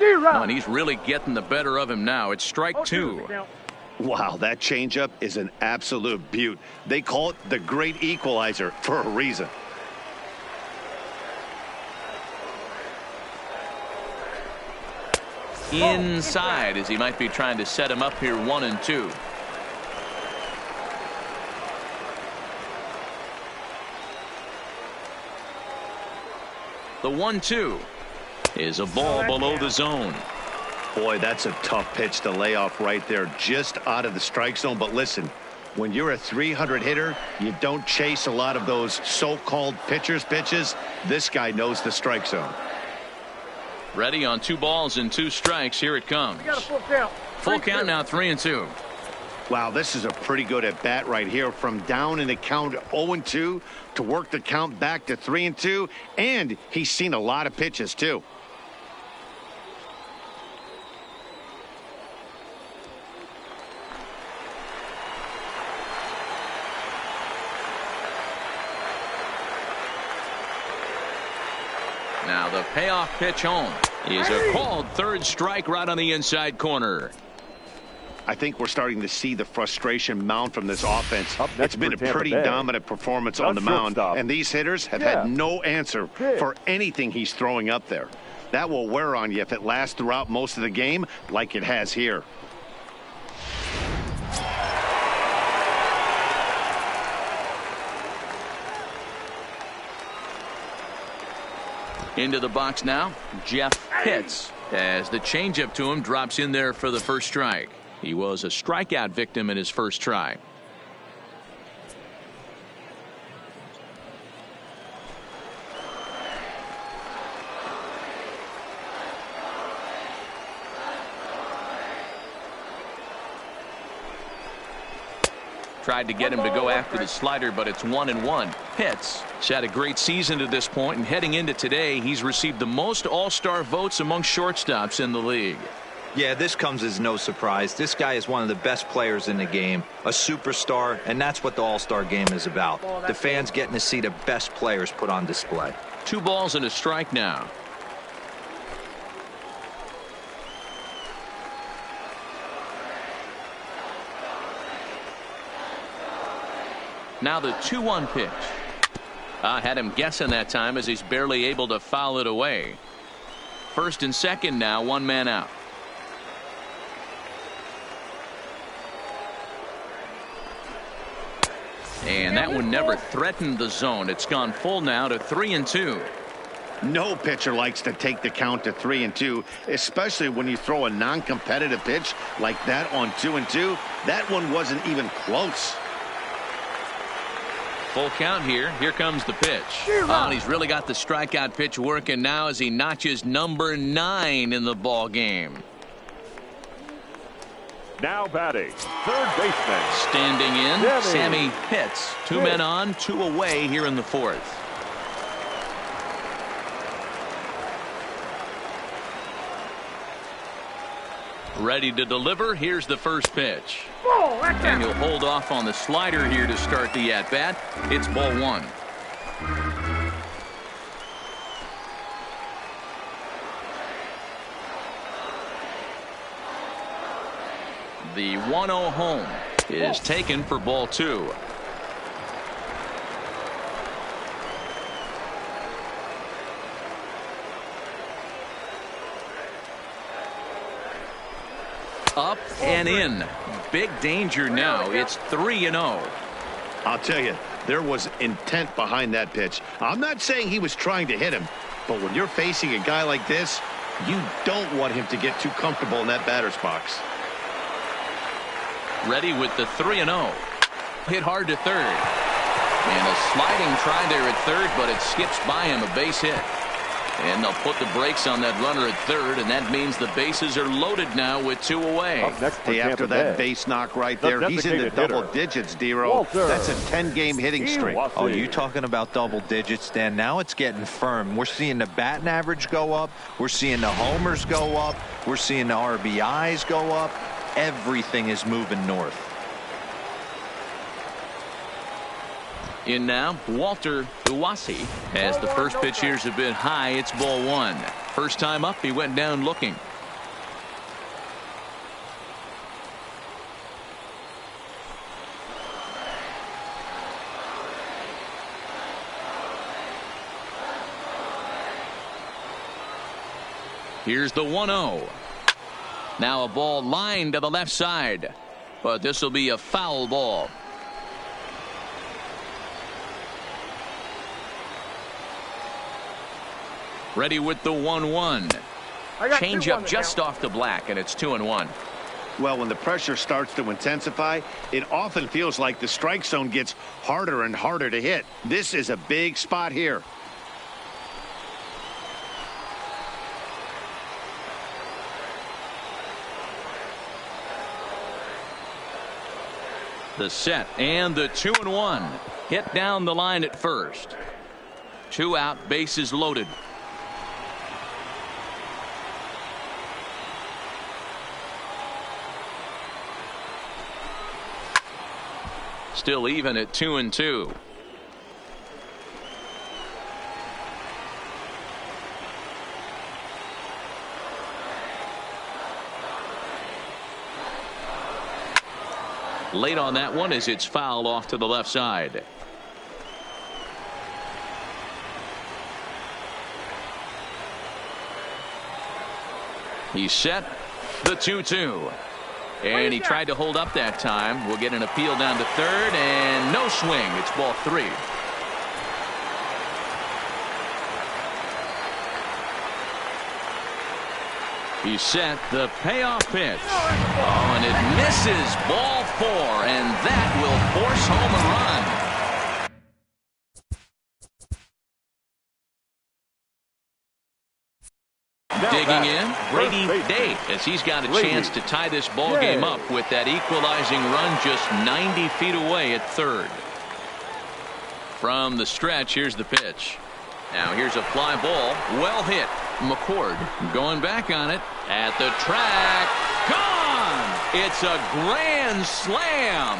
Oh, and he's really getting the better of him now. It's strike 2. Wow, that changeup is an absolute beaut. They call it the great equalizer for a reason. Inside, as he might be trying to set him up here 1-2. The 1-2 is a ball below the zone. Boy, that's a tough pitch to lay off right there, just out of the strike zone. But listen, when you're a 300 hitter, you don't chase a lot of those so-called pitcher's pitches. This guy knows the strike zone. Ready on 2 balls and 2 strikes. Here it comes. We got a full count. Full count now, 3-2. Wow, this is a pretty good at bat right here. From down in the count 0-2 to work the count back to 3-2. And he's seen a lot of pitches, too. Now the payoff pitch home is a called third strike right on the inside corner. I think we're starting to see the frustration mount from this offense. Up next It's been for a Tampa pretty Bay, dominant performance on the John mound, Shortstop. and these hitters have Yeah. had no answer for anything he's throwing up there. That will wear on you if it lasts throughout most of the game like it has here. Into the box now, Jeff Pitts, as the changeup to him drops in there for the first strike. He was a strikeout victim in his first try. Tried to get him to go after the slider, but it's 1-1. Pitts has had a great season to this point, and heading into today, he's received the most all-star votes among shortstops in the league. Yeah, this comes as no surprise. This guy is one of the best players in the game, a superstar, and that's what the All-Star game is about. The fans getting to see the best players put on display. 2 balls and a strike now. Now the 2-1 pitch. Had him guessing that time as he's barely able to foul it away. First and second now, 1 man out. And that one never threatened the zone. It's gone full now to 3-2. No pitcher likes to take the count to 3-2, especially when you throw a non-competitive pitch like that on 2-2. That one wasn't even close. Full count here. Here comes the pitch. And he's really got the strikeout pitch working now as he notches number 9 in the ball game. Now batting, third baseman. Standing in, Sammy Sammy Pitts. 2 men on, 2 away here in the 4th. Ready to deliver. Here's the first pitch. And he'll hold off on the slider here to start the at-bat. It's ball 1. The 1-0 home is taken for ball 2. Up and in. Big danger now. It's 3-0. I'll tell you, there was intent behind that pitch. I'm not saying he was trying to hit him, but when you're facing a guy like this, You don't want him to get too comfortable in that batter's box. Ready with the 3-0. Hit hard to third. And a sliding try there at third, but it skips by him, a base hit. And they'll put the brakes on that runner at third, and that means the bases are loaded now with 2 away. Up next for Hey, after Tampa that Bay, base knock right the there, he's in the designated double hitter, digits, D-Row. Walter That's a 10-game hitting streak. Iwasi. Oh, you talking about double digits, Dan? Now it's getting firm. We're seeing the batting average go up. We're seeing the homers go up. We're seeing the RBIs go up. Everything is moving north. In now, Walter Iwasi. As the first pitch here's a bit high, it's ball 1. First time up, he went down looking. Here's the 1-0. Now a ball lined to the left side, but this will be a foul ball. Ready with the 1-1. Change up just off the black, and it's 2-1. Well, when the pressure starts to intensify, it often feels like the strike zone gets harder and harder to hit. This is a big spot here. The set and the 2-1. Hit down the line at first. 2 out, bases loaded. Still even at 2-2. Late on that one as it's fouled off to the left side. He's set. The 2-2. And he tried to hold up that time. We'll get an appeal down to third, and no swing. It's ball 3. He's set. The payoff pitch. Oh, and it misses. Ball 4, and that will force home a run. Digging in, Brady Day, as he's got a chance to tie this ball game up with that equalizing run just 90 feet away at third. From the stretch, here's the pitch. Now here's a fly ball, well hit. McCord going back on it at the track. Gone! It's a grand slam.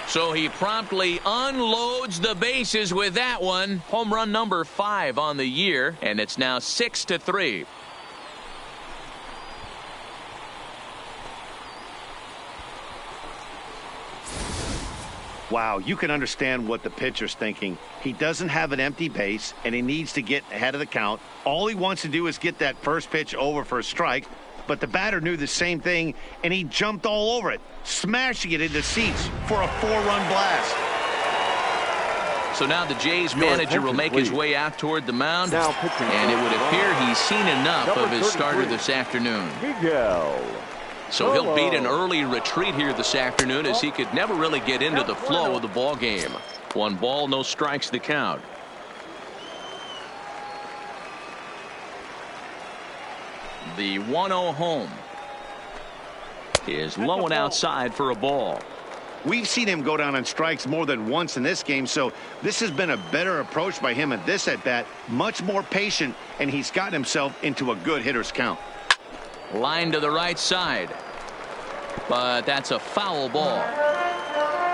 So he promptly unloads the bases with that one. Home run number 5 on the year, and it's now 6-3. Wow, you can understand what the pitcher's thinking. He doesn't have an empty base, and he needs to get ahead of the count. All he wants to do is get that first pitch over for a strike, but the batter knew the same thing, and he jumped all over it, smashing it into seats for a 4-run blast. So now the Jays manager will make his way out toward the mound, and it would appear he's seen enough of his starter this afternoon. So he'll beat an early retreat here this afternoon, as he could never really get into the flow of the ball game. 1 ball, no strikes the count. The 1-0 home is low and outside for a ball. We've seen him go down on strikes more than once in this game, so this has been a better approach by him at this at-bat. Much more patient, and he's gotten himself into a good hitter's count. Line to the right side, but that's a foul ball.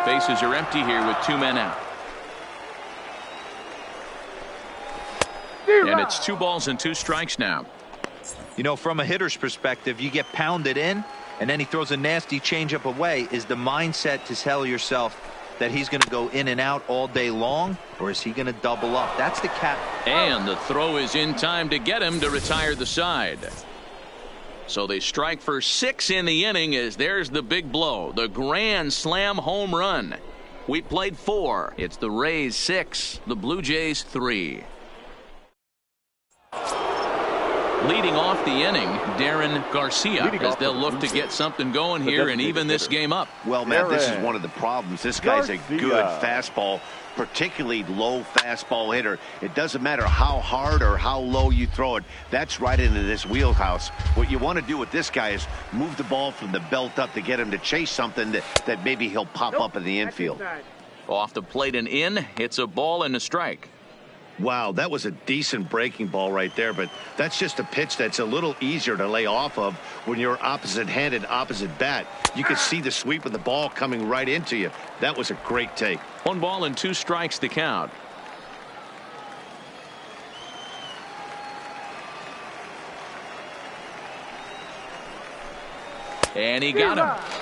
Bases are empty here with 2 men out. And it's 2 balls and 2 strikes now. You know, from a hitter's perspective, you get pounded in, and then he throws a nasty changeup away. Is the mindset to tell yourself that he's going to go in and out all day long, or is he going to double up? That's the cap. And the throw is in time to get him to retire the side. So they strike for 6 in the inning, as there's the big blow, the grand slam home run. We played 4. It's the Rays 6, the Blue Jays 3. Leading off the inning, Darren Garcia, as they'll look to get something going here and even this game up. Well, Matt, this is one of the problems. This guy's a good fastball, particularly low fastball hitter. It doesn't matter how hard or how low you throw it. That's right into this wheelhouse. What you want to do with this guy is move the ball from the belt up to get him to chase something that maybe he'll pop up in the infield. Off the plate and in. It's a ball and a strike. Wow, that was a decent breaking ball right there, but that's just a pitch that's a little easier to lay off of when you're opposite-handed, opposite bat. You could see the sweep of the ball coming right into you. That was a great take. 1 ball and 2 strikes to count. And he got him.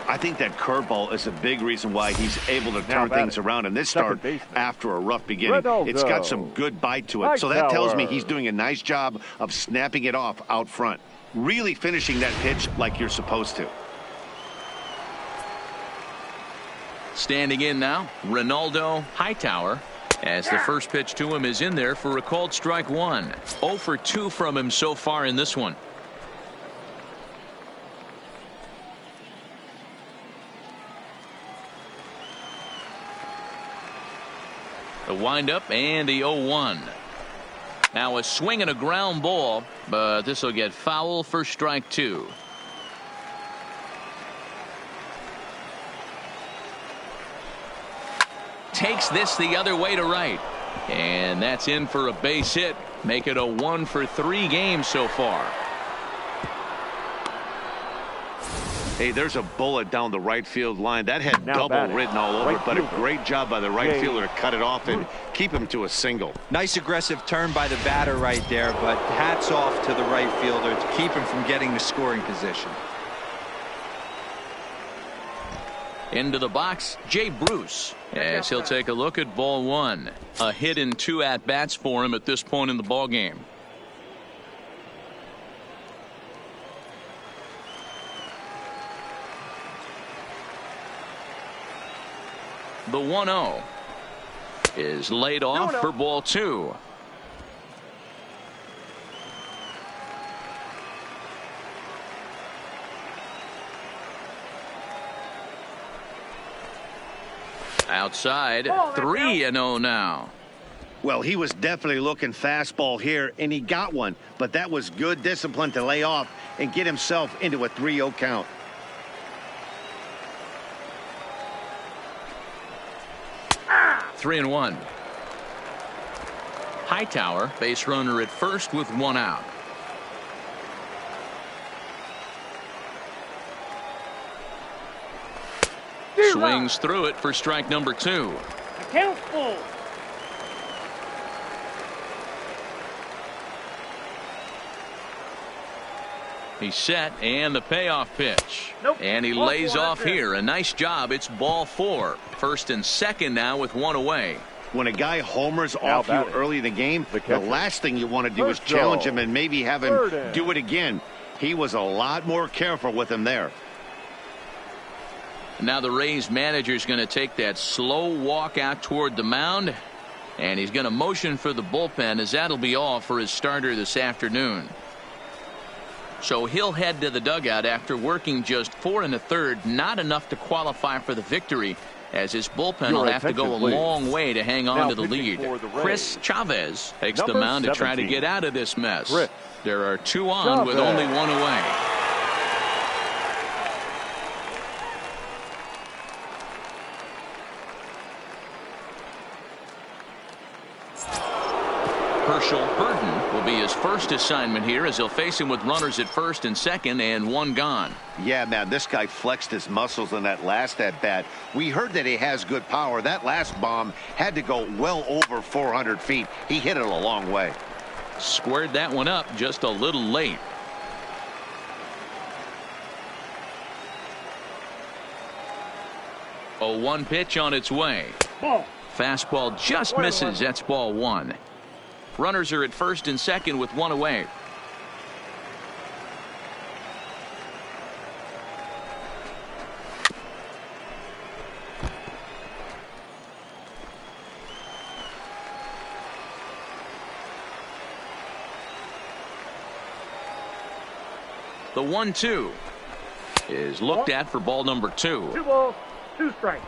I think that curveball is a big reason why he's able to turn things around in this start after a rough beginning. It's got some good bite to it. So that tells me he's doing a nice job of snapping it off out front. Really finishing that pitch like you're supposed to. Standing in now, Ronaldo Hightower, as the first pitch to him is in there for a called strike 1. 0 for 2 from him so far in this one. The windup and the 0-1. Now a swing and a ground ball, but this will get foul for strike 2. Takes this the other way to right. And that's in for a base hit. Make it a 1 for 3 game so far. Hey, there's a bullet down the right field line. That had double written all over it, but a great job by the right fielder to cut it off and keep him to a single. Nice aggressive turn by the batter right there, but hats off to the right fielder to keep him from getting the scoring position. Into the box, Jay Bruce, as he'll take a look at ball 1. A hit in 2 at-bats for him at this point in the ball game. The 1-0 is laid off for ball 2. Outside, 3-0 now. Well, he was definitely looking fastball here, and he got one. But that was good discipline to lay off and get himself into a 3-0 count. 3-1. Hightower, base runner at first with 1 out. Swings through it for strike number 2. Count full. He's set, and the payoff pitch. And he lays off here. A nice job. It's ball 4. First and second now with 1 away. When a guy homers off you early in the game, the last thing you want to do is challenge him and maybe have him do it again. He was a lot more careful with him there. Now the Rays manager is going to take that slow walk out toward the mound, and he's going to motion for the bullpen, as that'll be all for his starter this afternoon. So he'll head to the dugout after working just 4 1/3, not enough to qualify for the victory, as his bullpen will have to go a long way to hang on to the lead. Chris Chavez takes the mound to try to get out of this mess. There are 2 on with only 1 away. Herschel Burden will be his first assignment here, as he'll face him with runners at first and second and 1 gone. Yeah, man, this guy flexed his muscles in that last at-bat. We heard that he has good power. That last bomb had to go well over 400 feet. He hit it a long way. Squared that one up just a little late. A 1 pitch on its way. Fastball just misses. That's ball 1. Runners are at first and second with 1 away. The 1-2 is looked at for ball number 2. 2 balls, 2 strikes.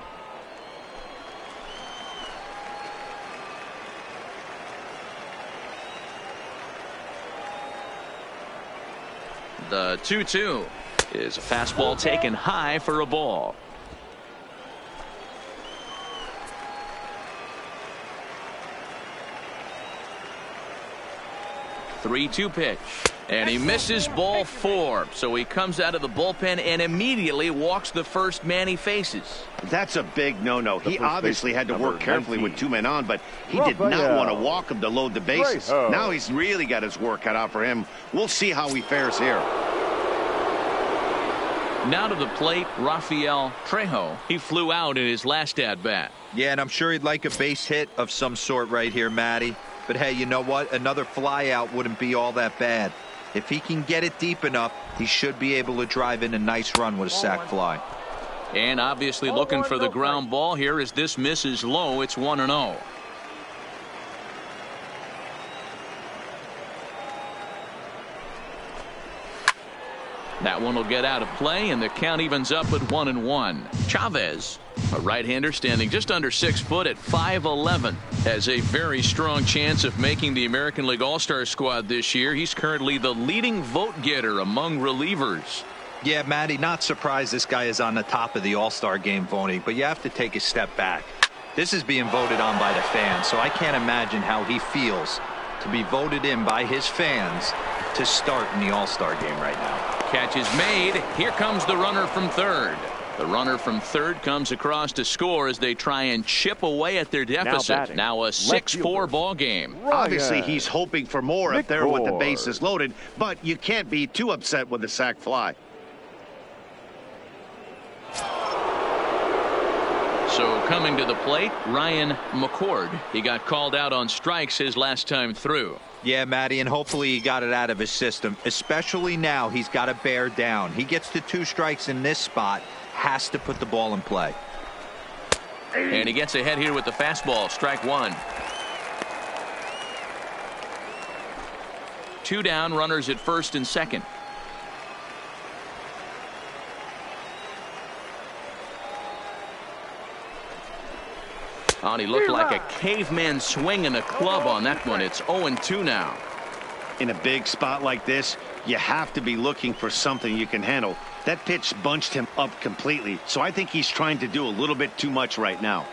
The 2-2 is a fastball taken high for a ball. 3-2 pitch. And he misses ball 4. So he comes out of the bullpen and immediately walks the first man he faces. That's a big no-no. He obviously had to work carefully with 2 men on, but he did not Rafael. want to walk him to load the bases. Trejo. Now he's really got his work cut out for him. We'll see how he fares here. Now to the plate, Rafael Trejo. He flew out in his last at-bat. Yeah, and I'm sure he'd like a base hit of some sort right here, Matty. But hey, you know what? Another fly out wouldn't be all that bad. If he can get it deep enough, he should be able to drive in a nice run with a sac fly. And obviously looking for the ground ball here as this misses low. It's 1-0. That one will get out of play, and the count evens up at 1-1. Chavez, a right-hander standing just under 6 foot at 5'11", has a very strong chance of making the American League All-Star squad this year. He's currently the leading vote getter among relievers. Yeah, Matty, not surprised this guy is on the top of the All-Star game voting, but you have to take a step back. This is being voted on by the fans, so I can't imagine how he feels to be voted in by his fans to start in the All-Star game right now. Catch is made. Here comes the runner from third. The runner from third comes across to score as they try and chip away at their deficit. Now a 6-4 ball game. Obviously, he's hoping for more up there with the bases loaded, but you can't be too upset with the sac fly. So coming to the plate, Ryan McCord. He got called out on strikes his last time through. Yeah, Matty, and hopefully he got it out of his system, especially now he's got to bear down. He gets to 2 strikes in this spot, has to put the ball in play. And he gets ahead here with the fastball, strike 1. 2 down, runners at first and second. Oh, and he looked like a caveman swinging a club on that one. It's 0-2 now. In a big spot like this, you have to be looking for something you can handle. That pitch bunched him up completely, so I think he's trying to do a little bit too much right now.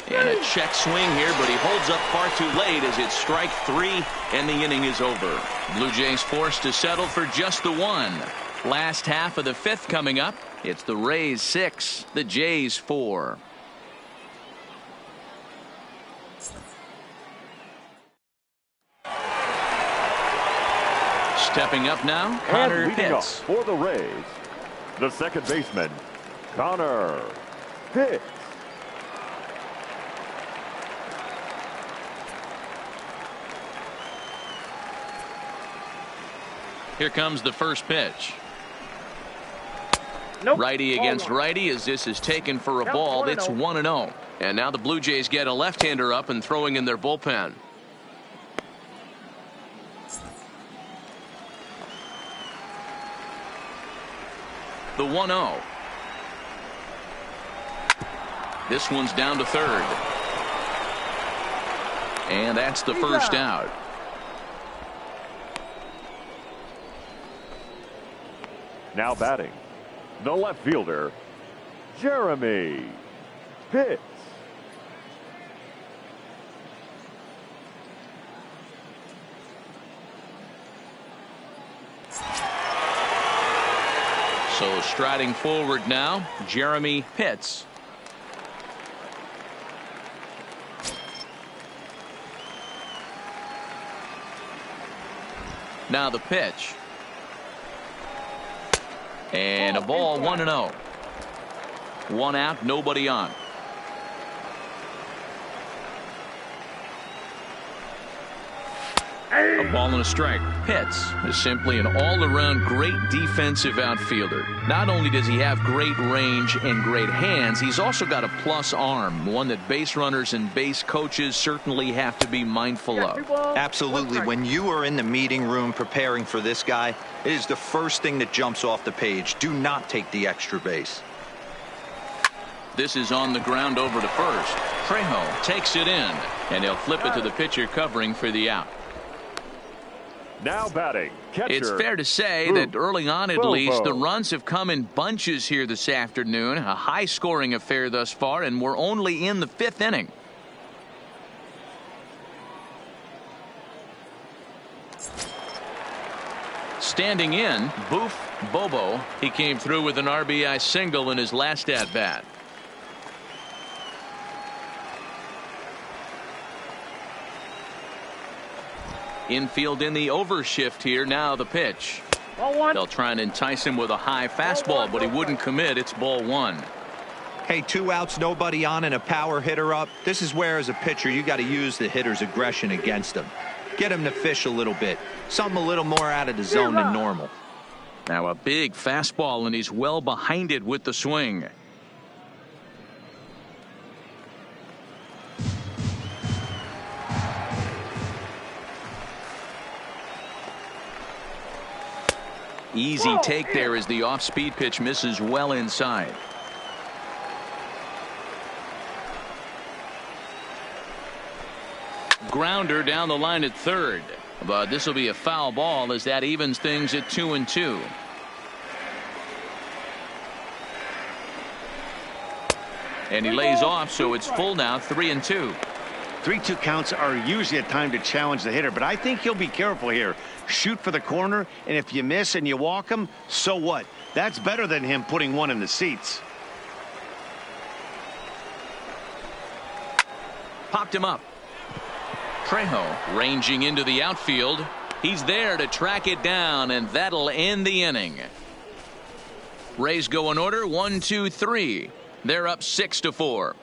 And a check swing here, but he holds up far too late as it's strike 3 and the inning is over. Blue Jays forced to settle for just the 1. Last half of the 5th coming up. It's the Rays 6, the Jays 4. Stepping up now, Connor and leading Pitts. up for the Rays, the second baseman, Connor Pitts. Here comes the first pitch. Nope. Righty against righty as this is taken for a ball. It's 1-0. And now the Blue Jays get a left-hander up and throwing in their bullpen. The 1-0. This one's down to third. And that's the first out. Now batting, the left fielder, Jeremy Pitts. So striding forward now, Jeremy Pitts. Now the pitch. And a ball, 1-0. 1 out, nobody on. A ball and a strike. Pitts is simply an all-around great defensive outfielder. Not only does he have great range and great hands, he's also got a plus arm, one that base runners and base coaches certainly have to be mindful of. Absolutely. When you are in the meeting room preparing for this guy, it is the first thing that jumps off the page. Do not take the extra base. This is on the ground over to first. Trejo takes it in, and he'll flip it to the pitcher covering for the out. Now batting, catcher. It's fair to say that early on at least, the runs have come in bunches here this afternoon. A high-scoring affair thus far, and we're only in the 5th inning. Standing in, Boof Bobo. He came through with an RBI single in his last at-bat. Infield in the overshift here. Now the pitch. Ball one. They'll try and entice him with a high fastball, but he wouldn't commit. It's ball one. Hey, 2 outs, nobody on, and a power hitter up. This is where, as a pitcher, you got to use the hitter's aggression against him. Get him to fish a little bit. Something a little more out of the zone than normal. Now a big fastball, and he's well behind it with the swing. Easy take there as the off-speed pitch misses well inside. Grounder down the line at third, but this will be a foul ball as that evens things at 2-2. And he lays off, so it's full now, 3-2. 3-2 counts are usually a time to challenge the hitter, but I think he'll be careful here. Shoot for the corner, and if you miss and you walk him, so what? That's better than him putting one in the seats. Popped him up. Trejo ranging into the outfield. He's there to track it down, and that'll end the inning. Rays go in order, 1, 2, 3. They're up 6-4.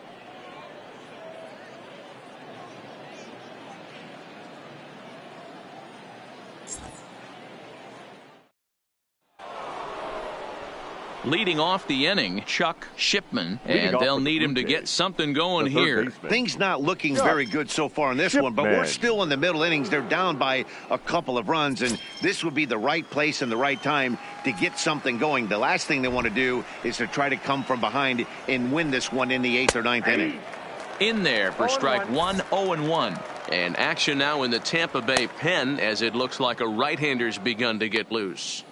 Leading off the inning, Chuck Shipman, and they'll need him to get something going here. Things not looking very good so far in this one, but we're still in the middle innings. They're down by a couple of runs, and this would be the right place and the right time to get something going. The last thing they want to do is to try to come from behind and win this one in the 8th or 9th inning. In there for strike 1, 0-1. And action now in the Tampa Bay pen as it looks like a right-hander's begun to get loose.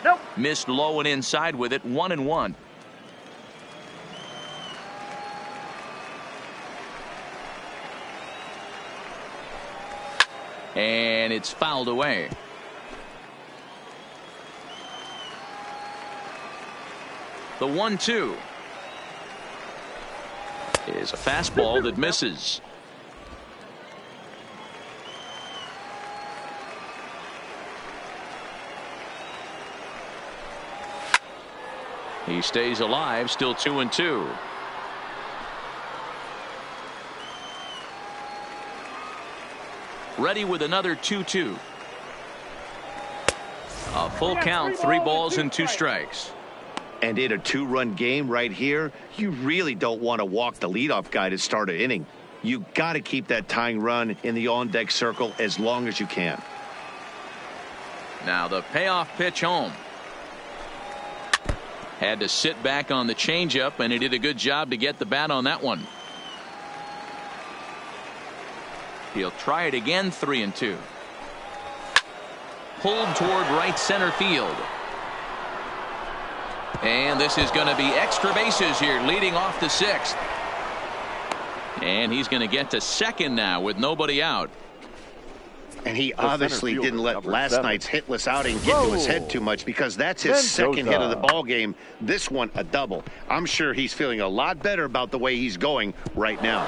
Nope. Missed low and inside with it, 1-1. And it's fouled away. The 1-2 is a fastball that misses. He stays alive, still 2-2. Ready with another 2-2. A full count, 3 balls and 2 strikes. And in a 2-run game right here, you really don't want to walk the leadoff guy to start an inning. You got to keep that tying run in the on-deck circle as long as you can. Now the payoff pitch home. Had to sit back on the changeup, and he did a good job to get the bat on that one. He'll try it again, 3-2. Pulled toward right center field. And this is going to be extra bases here, leading off the 6th. And he's going to get to second now with nobody out. And he obviously didn't let last night's hitless outing get to his head too much, because that's his second hit of the ball game. This one a double. I'm sure he's feeling a lot better about the way he's going right now.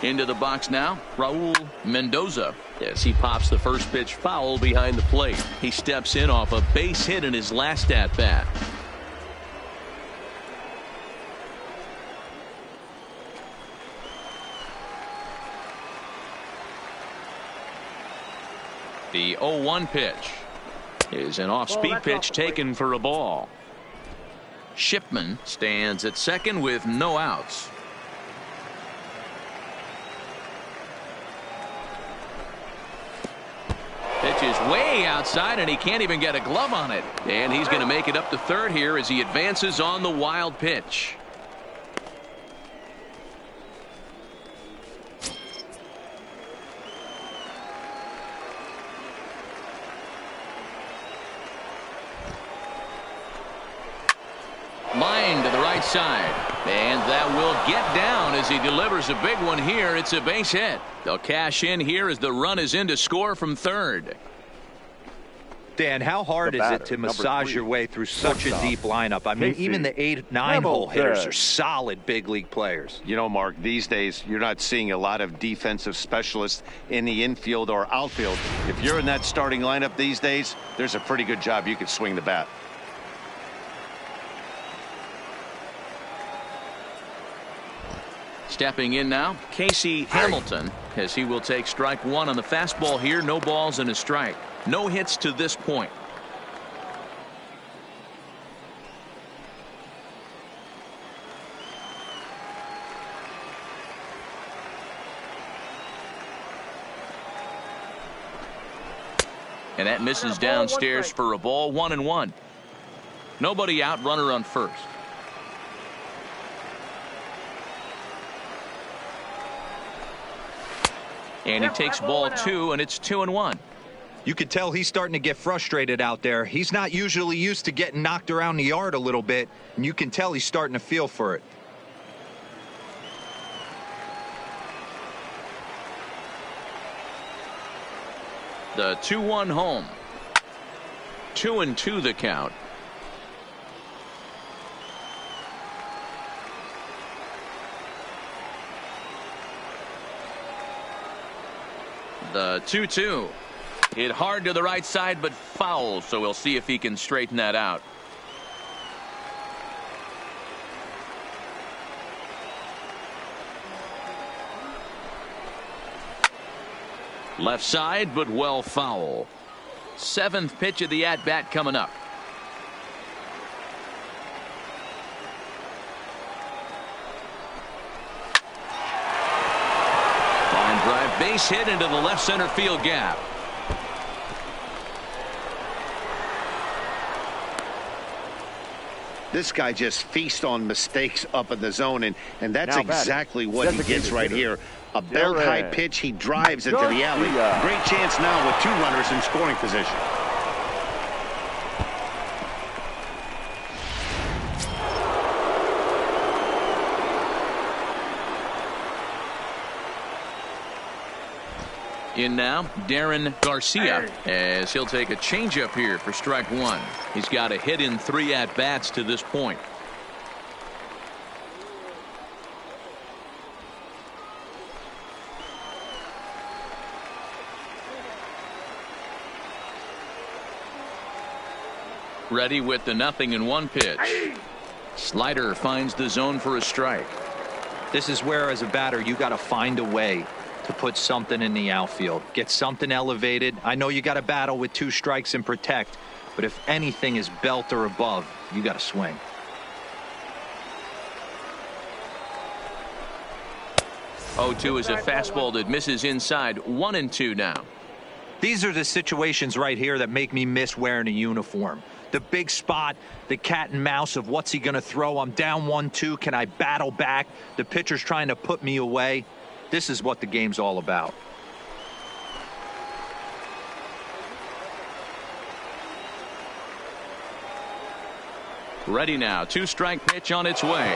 Into the box now, Raul Mendoza. Yes, he pops the first pitch foul behind the plate. He steps in off a base hit in his last at-bat. The 0-1 pitch is an off-speed pitch taken for a ball. Shipman stands at second with no outs. Pitch is way outside, and he can't even get a glove on it. And he's going to make it up to third here as he advances on the wild pitch. Line to the right side. And that will get down as he delivers a big one here. It's a base hit. They'll cash in here as the run is in to score from third. Dan, how hard is it to massage your way through such a deep lineup? I mean, even the 8-9 hole hitters are solid big league players. You know, Mark, these days you're not seeing a lot of defensive specialists in the infield or outfield. If you're in that starting lineup these days, there's a pretty good job you could swing the bat. Stepping in now, Casey Hamilton, as he will take strike one on the fastball here. No balls and a strike. No hits to this point. And that misses downstairs for a ball. 1-1. Nobody out, runner on first. And he takes ball two, and it's 2-1. You could tell he's starting to get frustrated out there. He's not usually used to getting knocked around the yard a little bit, and you can tell he's starting to feel for it. The 2-1 home. 2-2 the count. The 2-2 hit hard to the right side, but foul, so we'll see if he can straighten that out. Left side, but well foul. Seventh pitch of the at-bat coming up. Base hit into the left center field gap. This guy just feasts on mistakes up in the zone, and that's exactly what he gets right here. A belt high pitch, he drives into the alley. Great chance now with two runners in scoring position. In now, Darren Garcia, as he'll take a changeup here for strike one. He's got a hit in 3 at-bats to this point. Ready with the 0-1 pitch. Slider finds the zone for a strike. This is where, as a batter, you got to find a way to put something in the outfield, get something elevated. I know you got to battle with 2 strikes and protect, but if anything is belt or above, you got to swing. Oh-2 is a fastball that misses inside. 1-2 now. These are the situations right here that make me miss wearing a uniform. The big spot, the cat and mouse of what's he going to throw. I'm down 1-2. Can I battle back? The pitcher's trying to put me away. This is what the game's all about. Ready now. 2-strike pitch on its way.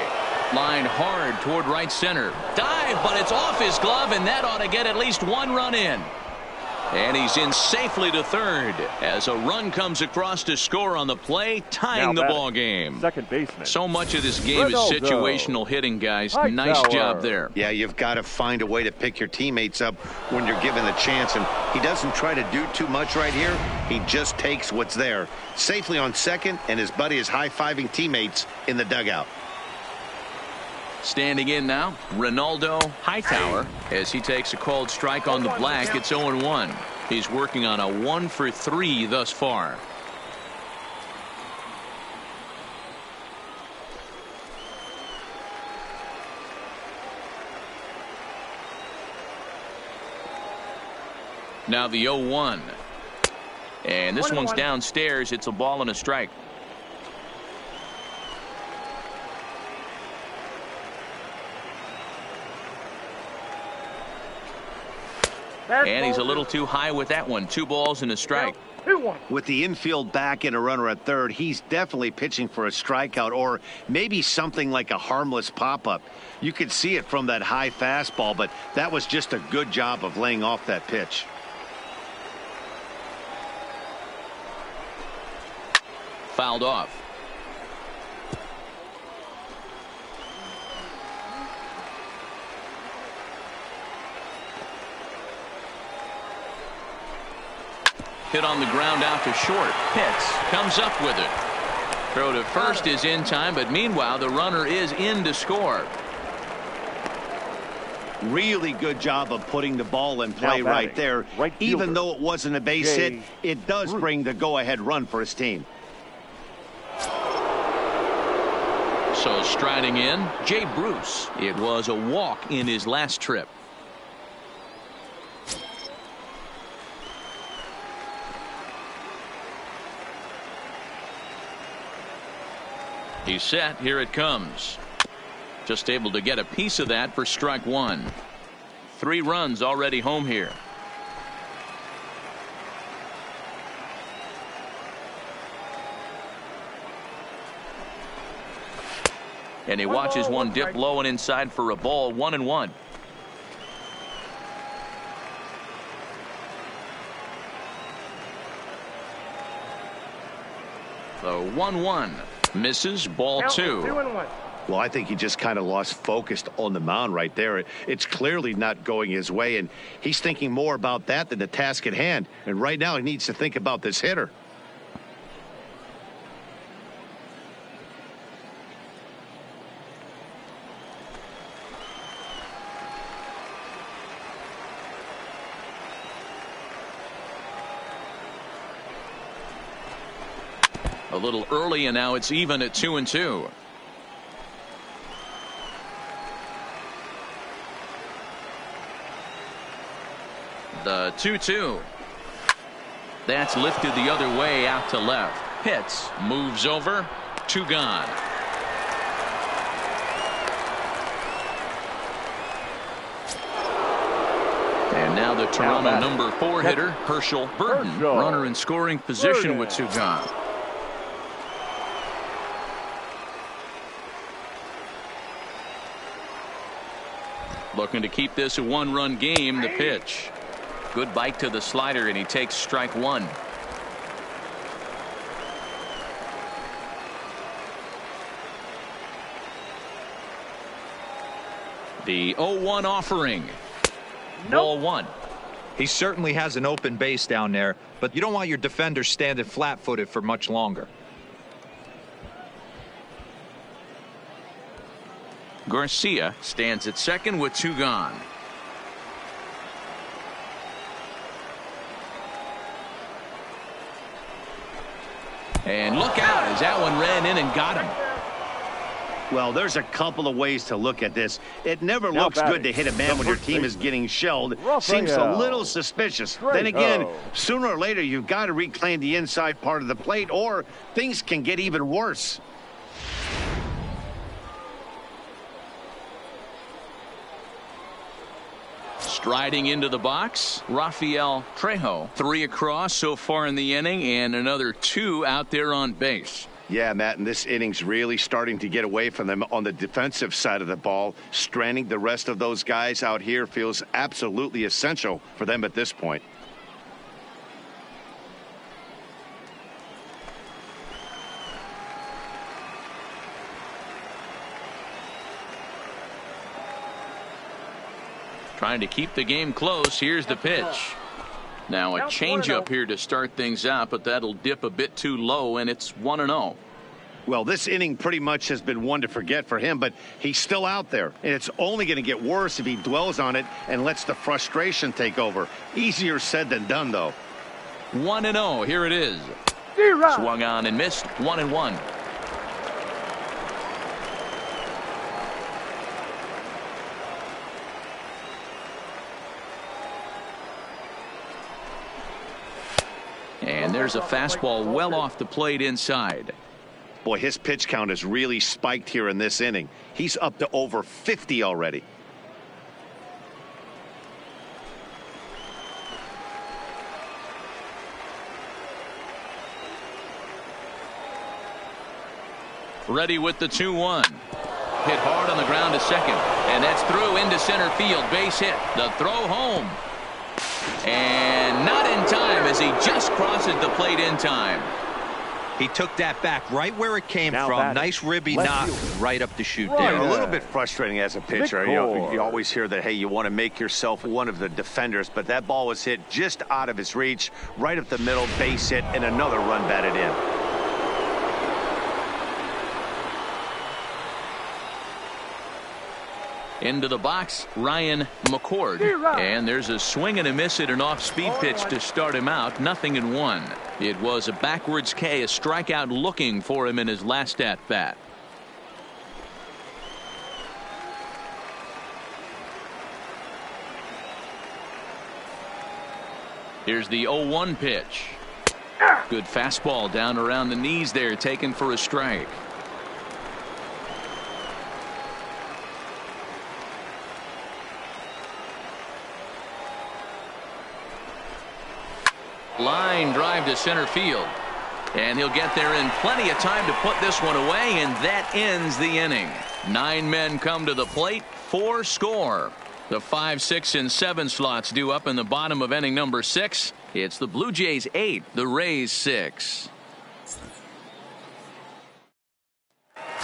Line hard toward right center. Dive, but it's off his glove, and that ought to get at least 1 run in. And he's in safely to third as a run comes across to score on the play, tying the ball game. Second baseman. So much of this game is situational hitting, guys. Nice job there. Yeah, you've got to find a way to pick your teammates up when you're given the chance, and he doesn't try to do too much right here. He just takes what's there. Safely on second, and his buddy is high-fiving teammates in the dugout. Standing in now, Ronaldo Hightower, as he takes a called strike on the black. It's 0-1. He's working on a 1-for-3 thus far. Now the 0-1. And this one's downstairs. It's a ball and a strike. And he's a little too high with that one. 2 balls and a strike. 2-1. With the infield back and a runner at third, he's definitely pitching for a strikeout or maybe something like a harmless pop-up. You could see it from that high fastball, but that was just a good job of laying off that pitch. Fouled off. Hit on the ground out to short. Pitts comes up with it. Throw to first is in time, but meanwhile the runner is in to score. Really good job of putting the ball in play right there. Even though it wasn't a base hit, it does bring the go-ahead run for his team. So striding in, Jay Bruce. It was a walk in his last trip. He's set. Here it comes. Just able to get a piece of that for strike 1. 3 runs already home here. And he watches one dip low and inside for a ball. 1-1. The 1-1 misses. Ball 2. 2-1. Well, I think he just kind of lost focus on the mound right there. It's clearly not going his way, and he's thinking more about that than the task at hand. And right now he needs to think about this hitter. A little early, and now it's even at 2-2. The 2-2. That's lifted the other way out to left. Pitts moves over. 2 gone. And now the Toronto number 4 hitter, Herschel Burton. Runner in scoring position with 2 gone. Looking to keep this a 1-run game. The pitch. Good bite to the slider, and he takes strike 1. The 0-1 offering. Ball 1. He certainly has an open base down there, but you don't want your defender standing flat-footed for much longer. Garcia stands at second with 2 gone. And look out as that one ran in and got him. Well, there's a couple of ways to look at this. It never looks good to hit a man when your team is getting shelled. Seems a little suspicious. Then again, sooner or later you've got to reclaim the inside part of the plate, or things can get even worse. Striding into the box, Rafael Trejo. 3 across so far in the inning, and another 2 out there on base. Yeah, Matt, and this inning's really starting to get away from them on the defensive side of the ball. Stranding the rest of those guys out here feels absolutely essential for them at this point. Trying to keep the game close. Here's the pitch. Now a changeup here to start things out, but that'll dip a bit too low, and it's 1-0. Well, this inning pretty much has been one to forget for him, but he's still out there. And it's only going to get worse if he dwells on it and lets the frustration take over. Easier said than done, though. 1-0. Here it is. Swung on and missed. 1-1. And there's a fastball well off the plate inside. Boy, his pitch count has really spiked here in this inning. He's up to over 50 already. Ready with the 2-1. Hit hard on the ground to second. And that's through into center field. Base hit. The throw home. And not in time as he just crosses the plate in time. He took that back right where it came from. Nice ribby knock right up the chute there. A little bit frustrating as a pitcher. You always hear that, hey, you want to make yourself one of the defenders, but that ball was hit just out of his reach, right up the middle, base hit, and another run batted in. Into the box, Ryan McCord. And there's a swing and a miss at an off-speed pitch to start him out. 0-1. It was a backwards K, a strikeout looking for him in his last at-bat. Here's the 0-1 pitch. Good fastball down around the knees there, taken for a strike. Line drive to center field. And he'll get there in plenty of time to put this one away, and that ends the inning. 9 men come to the plate, 4 score. The 5, 6, and 7 slots due up in the bottom of inning number 6. It's the Blue Jays 8, the Rays 6.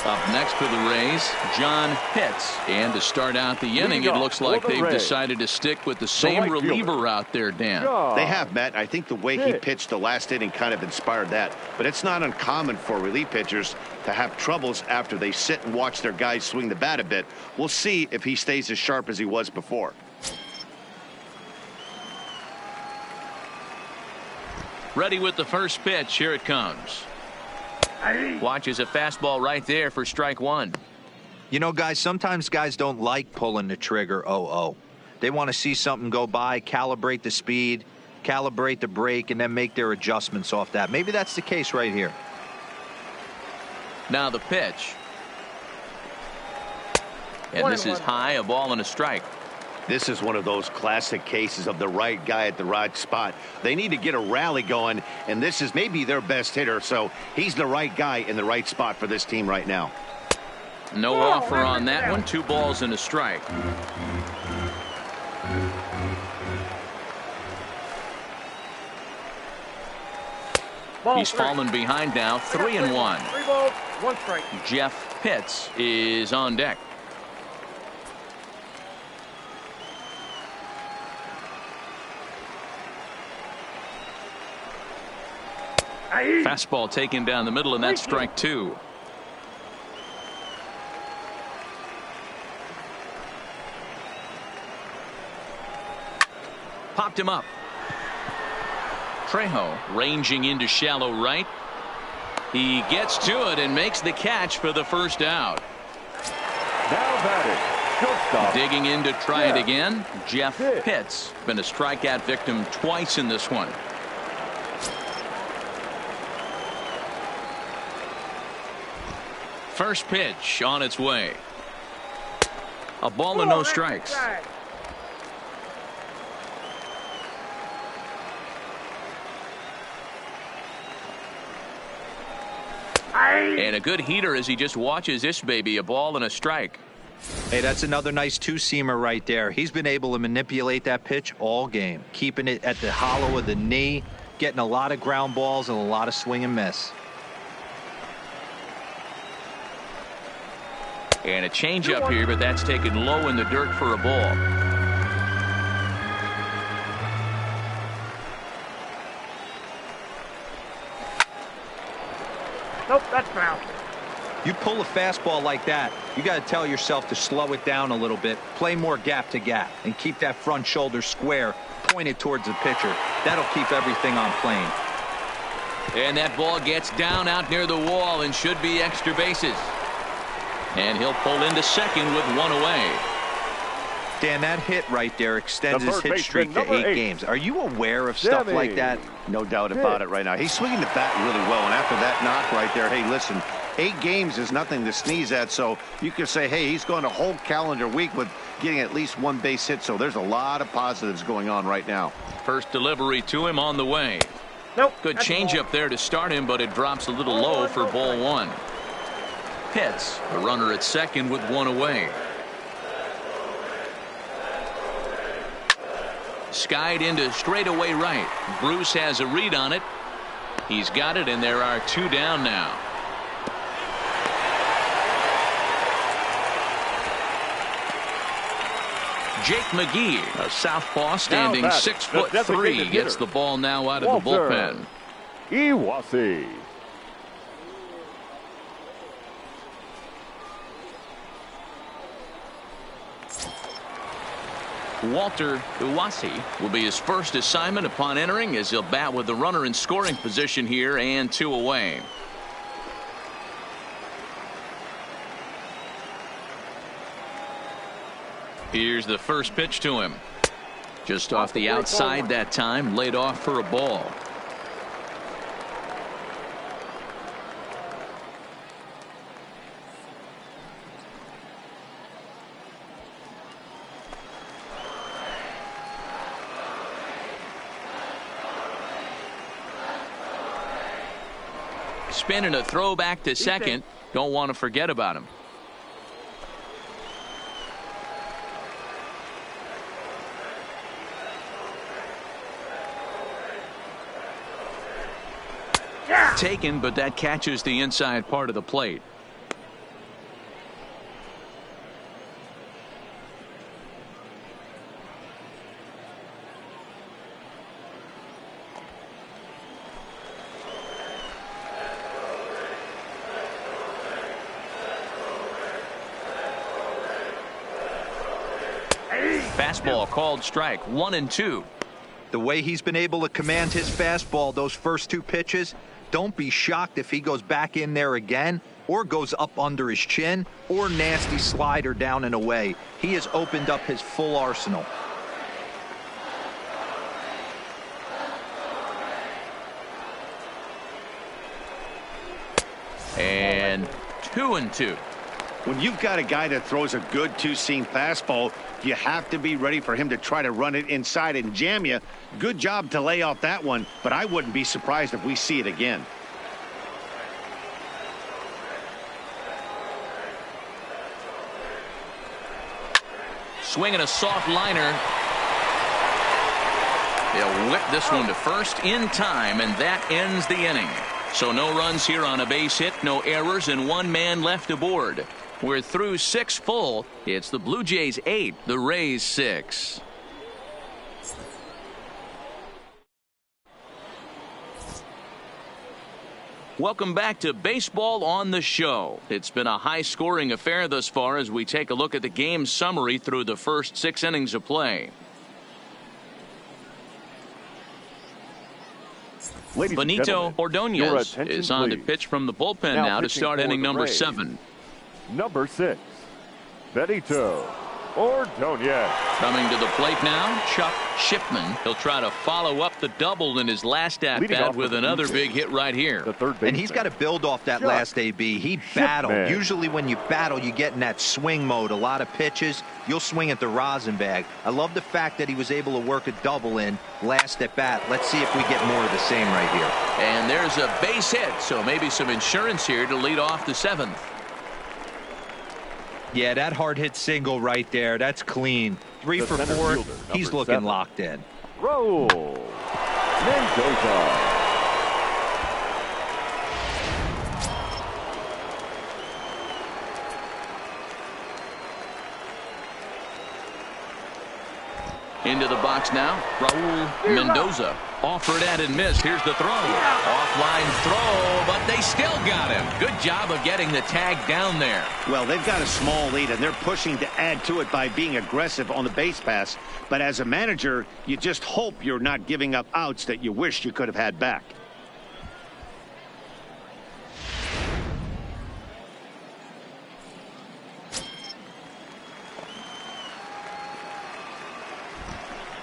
Up next for the Rays, John Pitts. And to start out the inning, it looks like they've decided to stick with the same reliever out there, Dan. They have, Matt. I think the way he pitched the last inning kind of inspired that. But it's not uncommon for relief pitchers to have troubles after they sit and watch their guys swing the bat a bit. We'll see if he stays as sharp as he was before. Ready with the first pitch. Here it comes. Watches a fastball right there for strike 1. You know, guys, sometimes guys don't like pulling the trigger 0-0. They want to see something go by, calibrate the speed, calibrate the brake, and then make their adjustments off that. Maybe that's the case right here. Now the pitch. And this is high, a ball and a strike. This is one of those classic cases of the right guy at the right spot. They need to get a rally going, and this is maybe their best hitter, so he's the right guy in the right spot for this team right now. No offer on that one. 2 balls and a strike. He's fallen behind now. 3-1. 3 balls, 1 strike. Jeff Pitts is on deck. Fastball taken down the middle, and that's strike 2. Popped him up. Trejo ranging into shallow right. He gets to it and makes the catch for the first out. Now batting, shortstop. Digging in to try it again. Jeff Pitts been a strikeout victim twice in this one. First pitch on its way. A ball and no strikes. And a good heater as he just watches this baby. A ball and a strike. Hey, that's another nice 2-seamer right there. He's been able to manipulate that pitch all game, keeping it at the hollow of the knee, getting a lot of ground balls and a lot of swing and miss. And a changeup here, but that's taken low in the dirt for a ball. Nope, that's foul. You pull a fastball like that, you got to tell yourself to slow it down a little bit, play more gap to gap, and keep that front shoulder square, pointed towards the pitcher. That'll keep everything on plane. And that ball gets down out near the wall and should be extra bases. And he'll pull into second with one away. Dan, that hit right there extends The his third hit streak to baseman, number 8 8. games. Are you aware of stuff Demi. like that? No doubt about it right now. He's swinging the bat really well, and after that knock right there, hey, listen, 8 games is nothing to sneeze at, so you could say, hey, he's going a whole calendar week with getting at least 1 base hit, so there's a lot of positives going on right now. First delivery to him on the way. Nope. Good that's a ball. changeup there to start him, but it drops a little low for ball 1. Pitts, a runner at second with 1 away. Skied into straightaway right. Bruce has a read on it. He's got it, and there are 2 down now. Jake McGee, a southpaw standing Now 6'3", gets the ball now out of the bullpen. Iwasi. Walter Iwasi will be his first assignment upon entering, as he'll bat with the runner in scoring position here and 2 away. Here's the first pitch to him. Just off the outside that time, laid off for a ball. Spinning a throw back to second. Don't want to forget about him. Taken, but that catches the inside part of the plate. Fastball called strike, 1-2. The way he's been able to command his fastball those first 2 pitches, don't be shocked if he goes back in there again or goes up under his chin or nasty slider down and away. He has opened up his full arsenal. And 2-2. When you've got a guy that throws a good 2-seam fastball, you have to be ready for him to try to run it inside and jam you. Good job to lay off that one, but I wouldn't be surprised if we see it again. Swinging a soft liner. They'll whip this one to first in time, and that ends the inning. So no runs here on a base hit, no errors, and 1 man left aboard. We're through 6 full. It's the Blue Jays 8, the Rays 6. Welcome back to Baseball on the Show. It's been a high-scoring affair thus far as we take a look at the game summary through the first 6 innings of play. Ladies and Benito gentlemen, your Ordonez attention, is on to please. pitch from the bullpen now to pitching start for inning the number Rays, 7. Number 6, Benito Ordonez. Coming to the plate now, Chuck Shipman. He'll try to follow up the double in his last Leading at-bat off with for the another Blue big Jays, hit right here. The third baseman. And he's got to build off that Chuck last AB. He battled. Shipman. Usually when you battle, you get in that swing mode. A lot of pitches, you'll swing at the rosin bag. I love the fact that he was able to work a double in last at bat. Let's see if we get more of the same right here. And there's a base hit, so maybe some insurance here to lead off the 7th. Yeah, that hard hit single right there. That's clean. 3 The for center 4. fielder, He's number looking 7. locked in. Raul Mendoza. Into the box now, Raul Mendoza. Offered at and missed. Here's the throw. Offline throw, but they still got him. Good job of getting the tag down there. Well, they've got a small lead, and they're pushing to add to it by being aggressive on the base pass. But as a manager, you just hope you're not giving up outs that you wish you could have had back.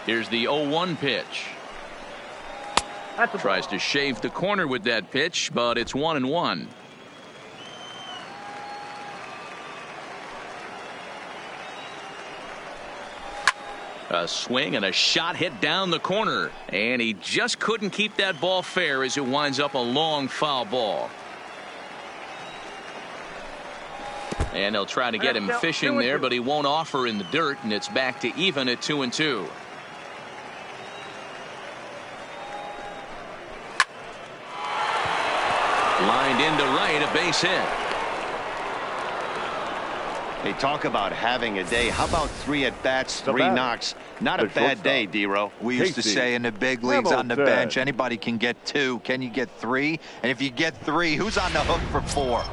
Here's the 0-1 pitch. Tries to shave the corner with that pitch, but it's 1-1. A swing and a shot hit down the corner, and he just couldn't keep that ball fair as it winds up a long foul ball. And they'll try to get him fishing there, but he won't offer in the dirt, and it's back to even at 2-2. Lined into right, a base hit. Hey, talk about having a day. How about 3 at-bats, 3 knocks? Not a bad day, D-Row. We used to say in the big leagues on the bench, anybody can get 2. Can you get 3? And if you get 3, who's on the hook for 4?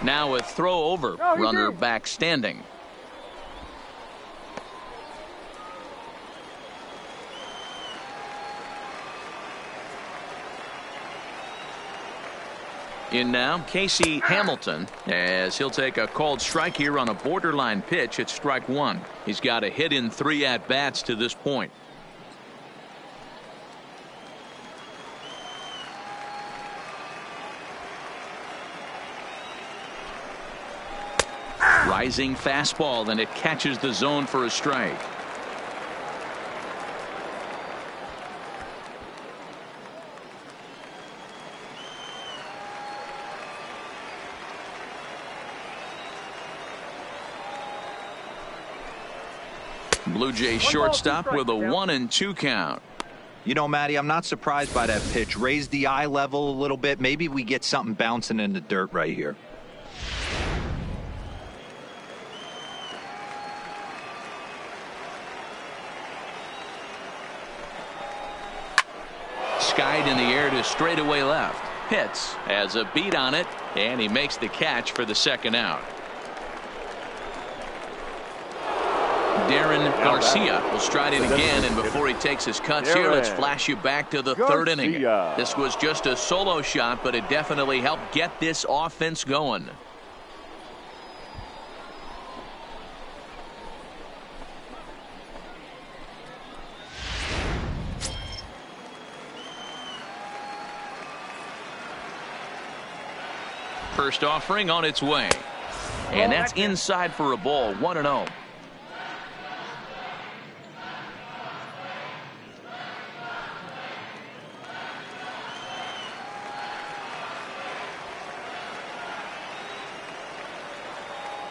Now a throw over. Runner back standing. In now, Casey Hamilton, as he'll take a called strike here on a borderline pitch at strike 1. He's got a hit in 3 at-bats to this point. Rising fastball, and it catches the zone for a strike. Blue Jays shortstop with a 1-2 count. You know, Matty, I'm not surprised by that pitch. Raise the eye level a little bit. Maybe we get something bouncing in the dirt right here. Skied in the air to straightaway left. Pitts has a beat on it, and he makes the catch for the second out. Darren Garcia will stride in again, and before he takes his cuts here, let's flash you back to the third inning. This was just a solo shot, but it definitely helped get this offense going. First offering on its way, and that's inside for a ball. 1-0.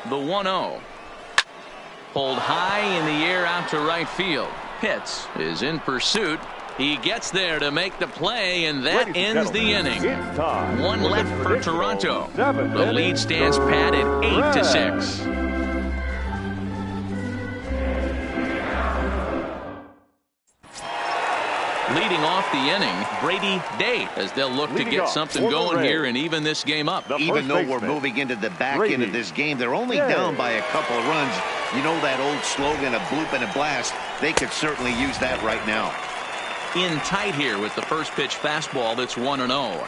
The 1-0. Pulled high in the air out to right field. Pitts is in pursuit. He gets there to make the play, and that ends the inning. 1 left for Toronto. The lead stands pat at 8-6. Leading off the inning, Brady Day, as they'll look to get something going here and even this game up. Even though we're moving into the back end of this game, they're only down by a couple of runs. You know that old slogan, a bloop and a blast. They could certainly use that right now. In tight here with the first pitch fastball that's 1-0.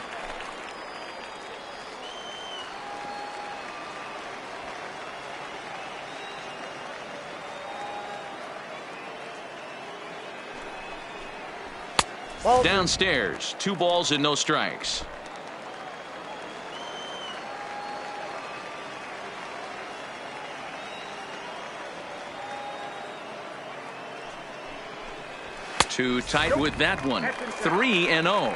Downstairs, 2 balls and no strikes. Too tight with that one. 3-0.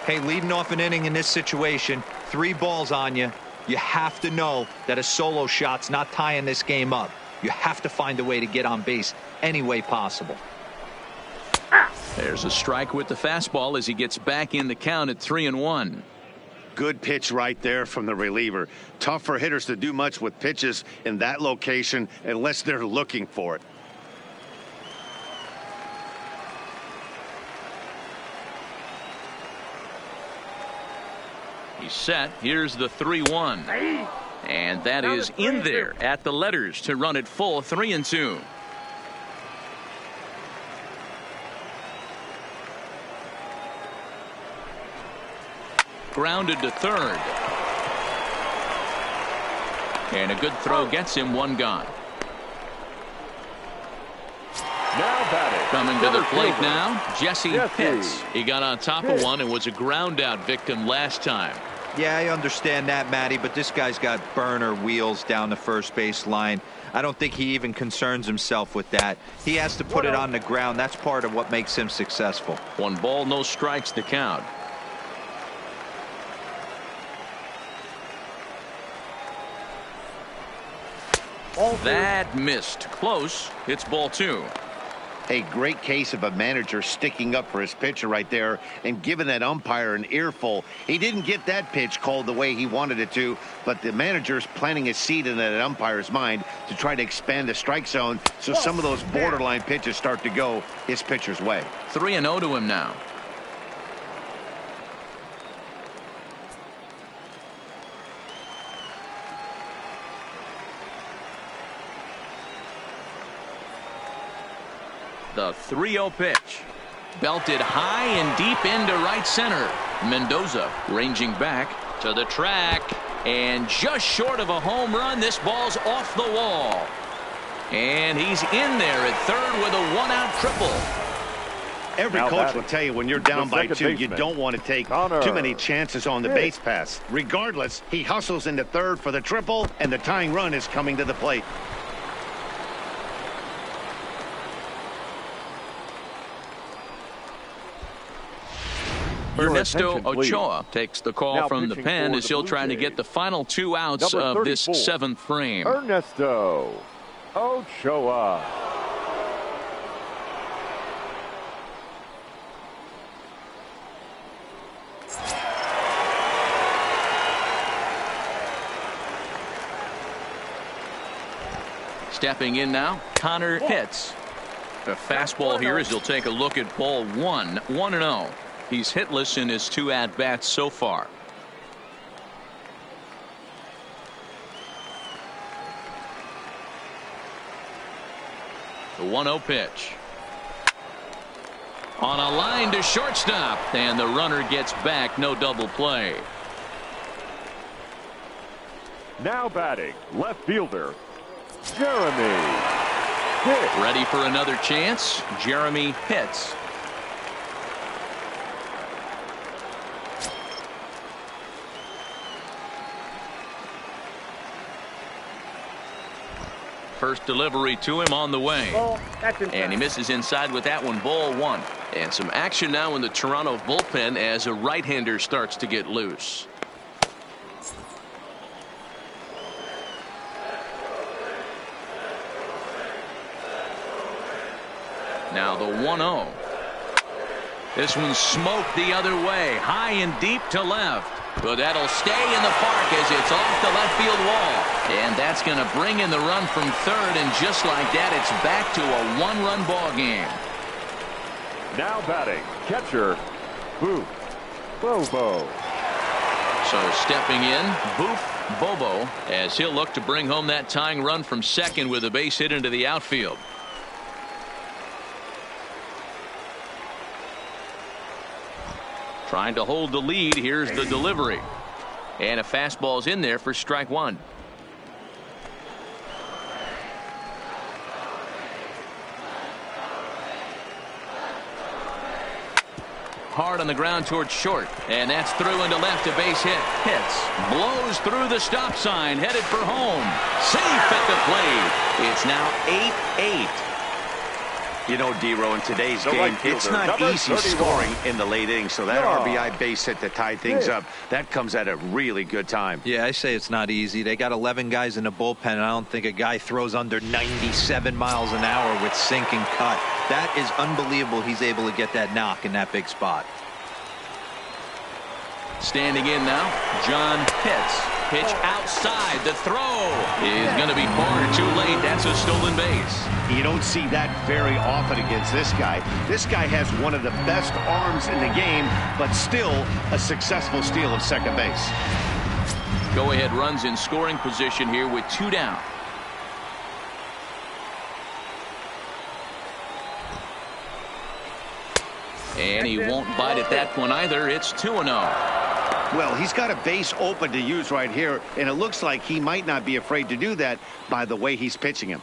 Hey, leading off an inning in this situation, 3 balls on you. You have to know that a solo shot's not tying this game up. You have to find a way to get on base any way possible. There's a strike with the fastball as he gets back in the count at 3-1. Good pitch right there from the reliever. Tough for hitters to do much with pitches in that location unless they're looking for it. He's set. Here's the 3-1. And that is in there at the letters to run it full 3-2. Grounded to third. And a good throw gets him one gone. Now batting. Coming to the plate now, Jesse Jesse. Pitts. He got on top of one and was a ground out victim last time. Yeah, I understand that, Matty, but this guy's got burner wheels down the first base line. I don't think he even concerns himself with that. He has to put it on the ground. That's part of what makes him successful. 1 ball, no strikes to count. That missed. Close. It's ball 2. A great case of a manager sticking up for his pitcher right there and giving that umpire an earful. He didn't get that pitch called the way he wanted it to, but the manager's planting a seed in that umpire's mind to try to expand the strike zone so some of those borderline pitches start to go his pitcher's way. 3-0 to him now. The 3-0 pitch. Belted high and deep into right center. Mendoza ranging back to the track. And just short of a home run, this ball's off the wall. And he's in there at third with a 1-out triple. Every Now coach batting. will tell you when you're down by 2, you baseman, don't want to take Connor. too many chances on the base pass. Regardless, he hustles into third for the triple, and the tying run is coming to the plate. Your Ernesto attention, please. Ochoa takes the call Now from the pitching pen for as the he'll Blue try to get Jays. the final 2 outs Number of this 34, 7th frame. Ernesto Ochoa. Stepping in now, Connor Pitts. A fastball here as he'll take a look at ball 1. 1-0. He's hitless in his 2 at-bats so far. The 1-0 pitch. On a line to shortstop, and the runner gets back. No double play. Now batting, left fielder, Jeremy Pitts. Ready for another chance, Jeremy Pitts. First delivery to him on the way. That's inside. And he misses inside with that one. Ball 1. And some action now in the Toronto bullpen as a right-hander starts to get loose. Now the 1-0. This one smoked the other way, high and deep to left. But that'll stay in the park as it's off the left field wall. And that's going to bring in the run from third, and just like that, it's back to a 1-run ball game. Now batting, catcher, Booth Bobo. So stepping in, Booth Bobo, as he'll look to bring home that tying run from second with a base hit into the outfield. Trying to hold the lead. Here's the delivery. And a fastball's in there for strike 1. Hard on the ground towards short. And that's through into left. A base hit. Hits. Blows through the stop sign. Headed for home. Safe at the plate. It's now 8-8. You know, D-Row, in today's The game, right it's fielder, not number easy 31. scoring in the late innings. So that Yeah. RBI base hit to tie things up, that comes at a really good time. Yeah, I say it's not easy. They got 11 guys in the bullpen, and I don't think a guy throws under 97 miles an hour with sink and cut. That is unbelievable he's able to get that knock in that big spot. Standing in now, John Pitts. Pitch outside. The throw is going to be far too late. That's a stolen base. You don't see that very often against this guy. This guy has one of the best arms in the game, but still a successful steal of second base. Go-ahead runs in scoring position here with 2 down. And he won't bite at that one either. It's 2-0. Well, he's got a base open to use right here, and it looks like he might not be afraid to do that by the way he's pitching him.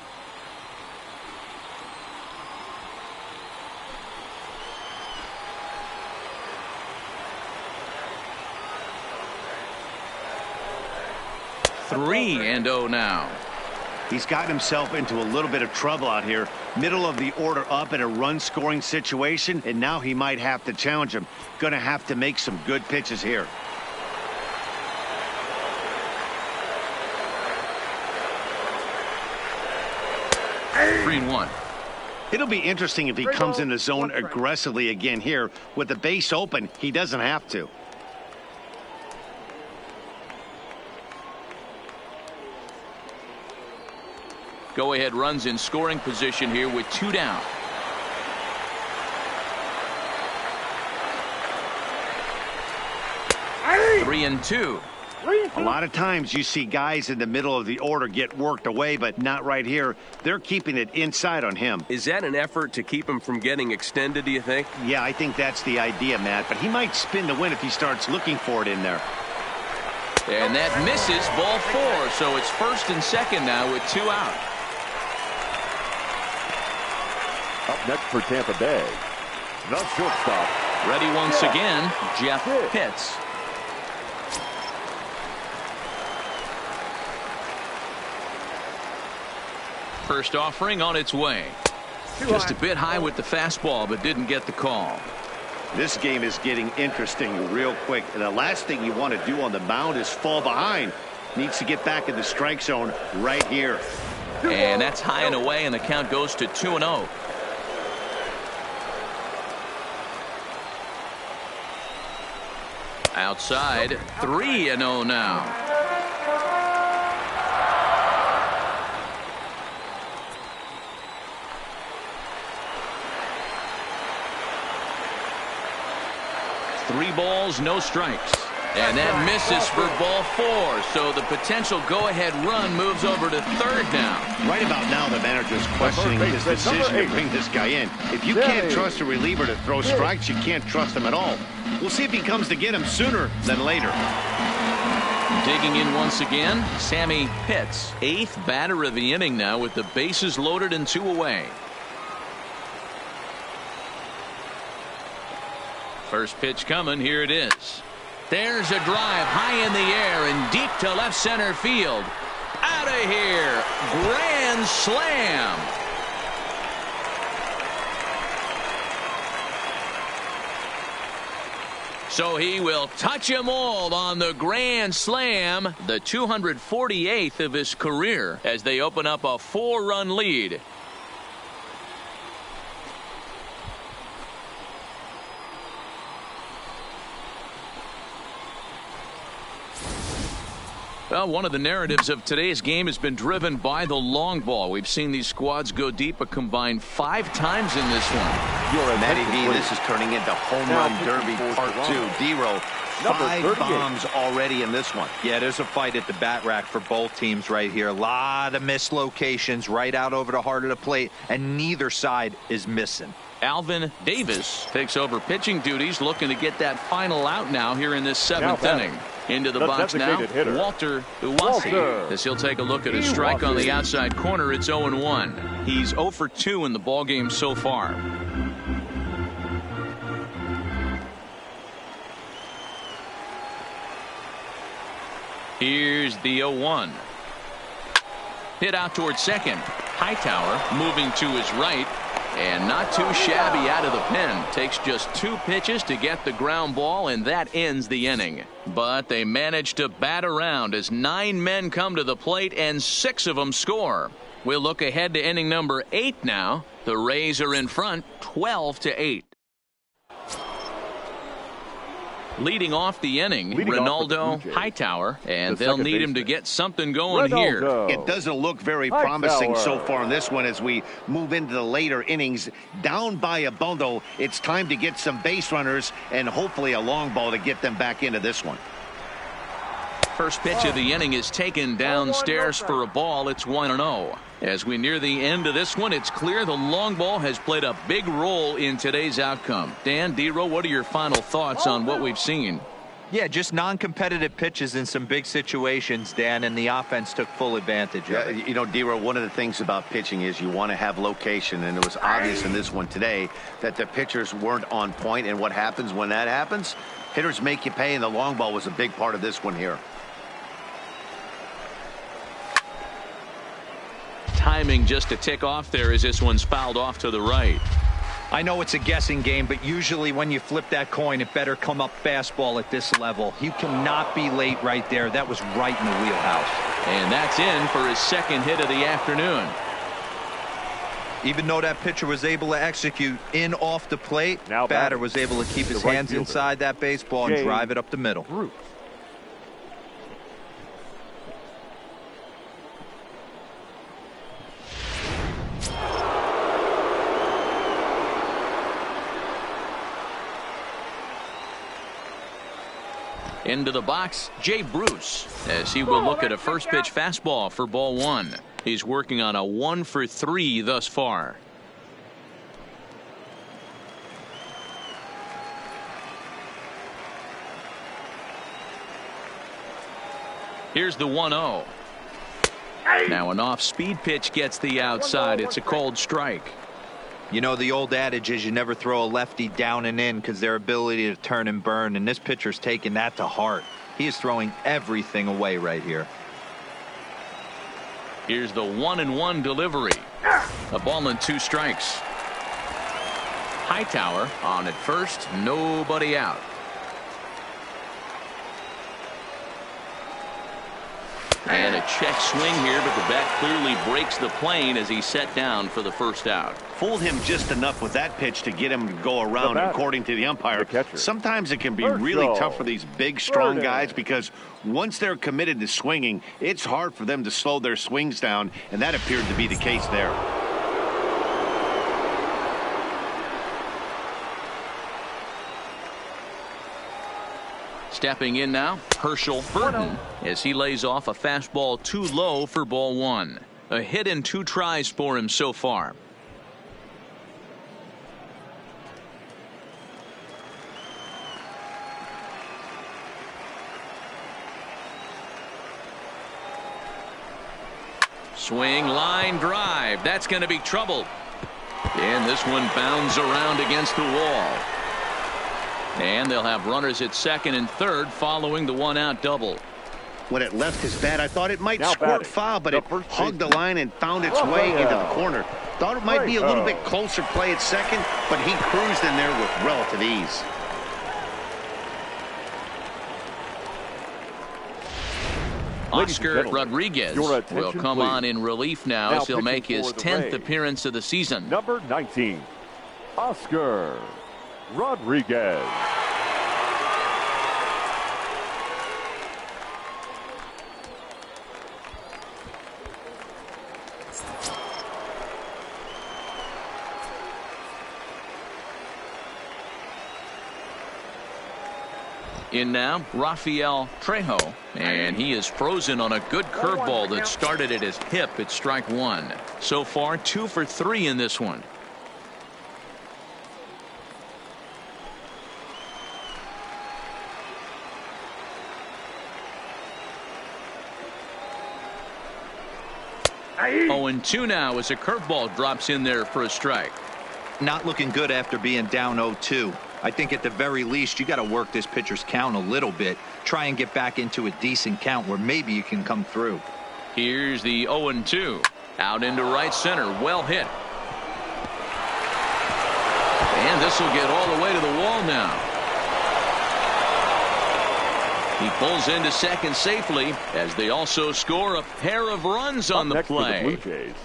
Three and 0 now. He's gotten himself into a little bit of trouble out here. Middle of the order up in a run-scoring situation, and now he might have to challenge him. Going to have to make some good pitches here. Hey. 3-1. It'll be interesting if he comes in the zone aggressively again here. With the base open, he doesn't have to. Go-ahead runs in scoring position here with 2 down. Hey. 3-2. A lot of times you see guys in the middle of the order get worked away, but not right here. They're keeping it inside on him. Is that an effort to keep him from getting extended, do you think? Yeah, I think that's the idea, Matt, but he might spin to win if he starts looking for it in there. And that misses, ball 4, so it's first and second now with 2 out. Up next for Tampa Bay, the shortstop. Ready once again, Jeff Pitts. First offering on its way. Just a bit high with the fastball, but didn't get the call. This game is getting interesting real quick, and the last thing you want to do on the mound is fall behind. Needs to get back in the strike zone right here. And that's high and away, and the count goes to 2-0. Outside, 3-0 now. Three balls, no strikes. And that misses for ball 4. So the potential go-ahead run moves over to third now. Right about now, the manager's questioning his decision to bring this guy in. If you can't trust a reliever to throw strikes, you can't trust him at all. We'll see if he comes to get him sooner than later. Digging in once again, Sammy Pitts, 8th batter of the inning now with the bases loaded and 2 away. First pitch coming. Here it is. There's a drive high in the air and deep to left center field. Out of here. Grand slam. So he will touch them all on the grand slam, the 248th of his career, as they open up a 4-run lead. Well, one of the narratives of today's game has been driven by the long ball. We've seen these squads go deep a combined 5 times in this one. Matty V, this is turning into home run derby part 2. D-Row, 5 bombs already in this one. Yeah, there's a fight at the bat rack for both teams right here. A lot of missed locations right out over the heart of the plate, and neither side is missing. Alvin Davis takes over pitching duties, looking to get that final out now here in this 7th inning. Into the box now, Walter Uwasi. As he'll take a look at a strike on the outside corner, it's 0-1. He's 0 for 2 in the ballgame so far. Here's the 0-1. Hit out towards second. Hightower moving to his right. And not too shabby out of the pen. Takes just 2 pitches to get the ground ball, and that ends the inning. But they manage to bat around as 9 men come to the plate and 6 of them score. We'll look ahead to inning number 8 now. The Rays are in front 12-8. Leading off the inning, Ronaldo Hightower, and The they'll second need him to baseman. get something going here. Ronaldo. It doesn't look very promising so Hightower. far in this one as we move into the later innings. Down by a bundle, it's time to get some base runners and hopefully a long ball to get them back into this one. First pitch of the inning is taken downstairs for a ball. It's 1-0. As we near the end of this one, it's clear the long ball has played a big role in today's outcome. Dan, D-Row, what are your final thoughts on what we've seen? Yeah, just non-competitive pitches in some big situations, Dan, and the offense took full advantage of it. You know, D-Row, one of the things about pitching is you want to have location, and it was obvious in this one today that the pitchers weren't on point, and what happens when that happens? Hitters make you pay, and the long ball was a big part of this one here. Timing just to tick off there as this one's fouled off to the right. I know it's a guessing game, but usually when you flip that coin, it better come up fastball at this level. You cannot be late right there. That was right in the wheelhouse. And that's in for his second hit of the afternoon. Even though that pitcher was able to execute in off the plate, Now batter batting, was able to keep his the right hands fielder, inside that baseball and Jay drive it up the middle. Bruce. Into the box, Jay Bruce, as he will look at a first pitch fastball for ball one. He's working on a 1-for-3 thus far. Here's the 1-0. Now an off-speed pitch gets the outside. It's a cold strike. You know, the old adage is you never throw a lefty down and in because their ability to turn and burn, and this pitcher's taking that to heart. He is throwing everything away right here. Here's the 1-1 delivery. A ball and 2 strikes. Hightower on at first, nobody out. And a check swing here, but the bat clearly breaks the plane as he's set down for the first out. Fooled him just enough with that pitch to get him to go around, according to the umpire. The catcher. Sometimes it can be Virgil. really tough for these big, strong Virgil. guys because once they're committed to swinging, it's hard for them to slow their swings down, and that appeared to be the case there. Stepping in now, Herschel Burton, as he lays off a fastball too low for ball one. A hit and 2 tries for him so far. Swing, line drive. That's going to be trouble. And this one bounds around against the wall. And they'll have runners at second and third following the 1-out double. When it left his bat, I thought it might Now squirt batting, foul, but the it first hugged the baseman, line and found its way into the corner. Thought it might be a little bit closer play at second, but he cruised in there with relative ease. Ladies and Oscar gentlemen, Rodriguez your will attention, come please. on in relief now Now as he'll pitching make his for the 10th Rays. appearance of the season. Number 19, Oscar Rodriguez. In now, Rafael Trejo, and he is frozen on a good curveball that started at his hip at strike one. So far, 2 for 3 in this one. Aye. 0-2 now as a curveball drops in there for a strike. Not looking good after being down 0-2. I think at the very least you got to work this pitcher's count a little bit. Try and get back into a decent count where maybe you can come through. Here's the 0-2. Out into right center. Well hit. And this will get all the way to the wall now. He pulls into second safely as they also score a pair of runs on Up the next for the play. Blue Jays,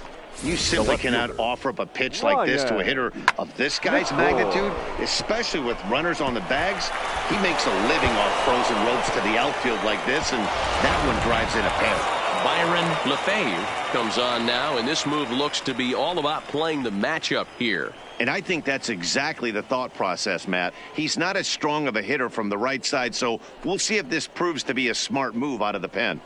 You simply cannot offer up a pitch like this to a hitter of this guy's magnitude, especially with runners on the bags. He makes a living off frozen ropes to the outfield like this, and that one drives in a pair. Byron LeFevre comes on now, and this move looks to be all about playing the matchup here. And I think that's exactly the thought process, Matt. He's not as strong of a hitter from the right side, so we'll see if this proves to be a smart move out of the pen.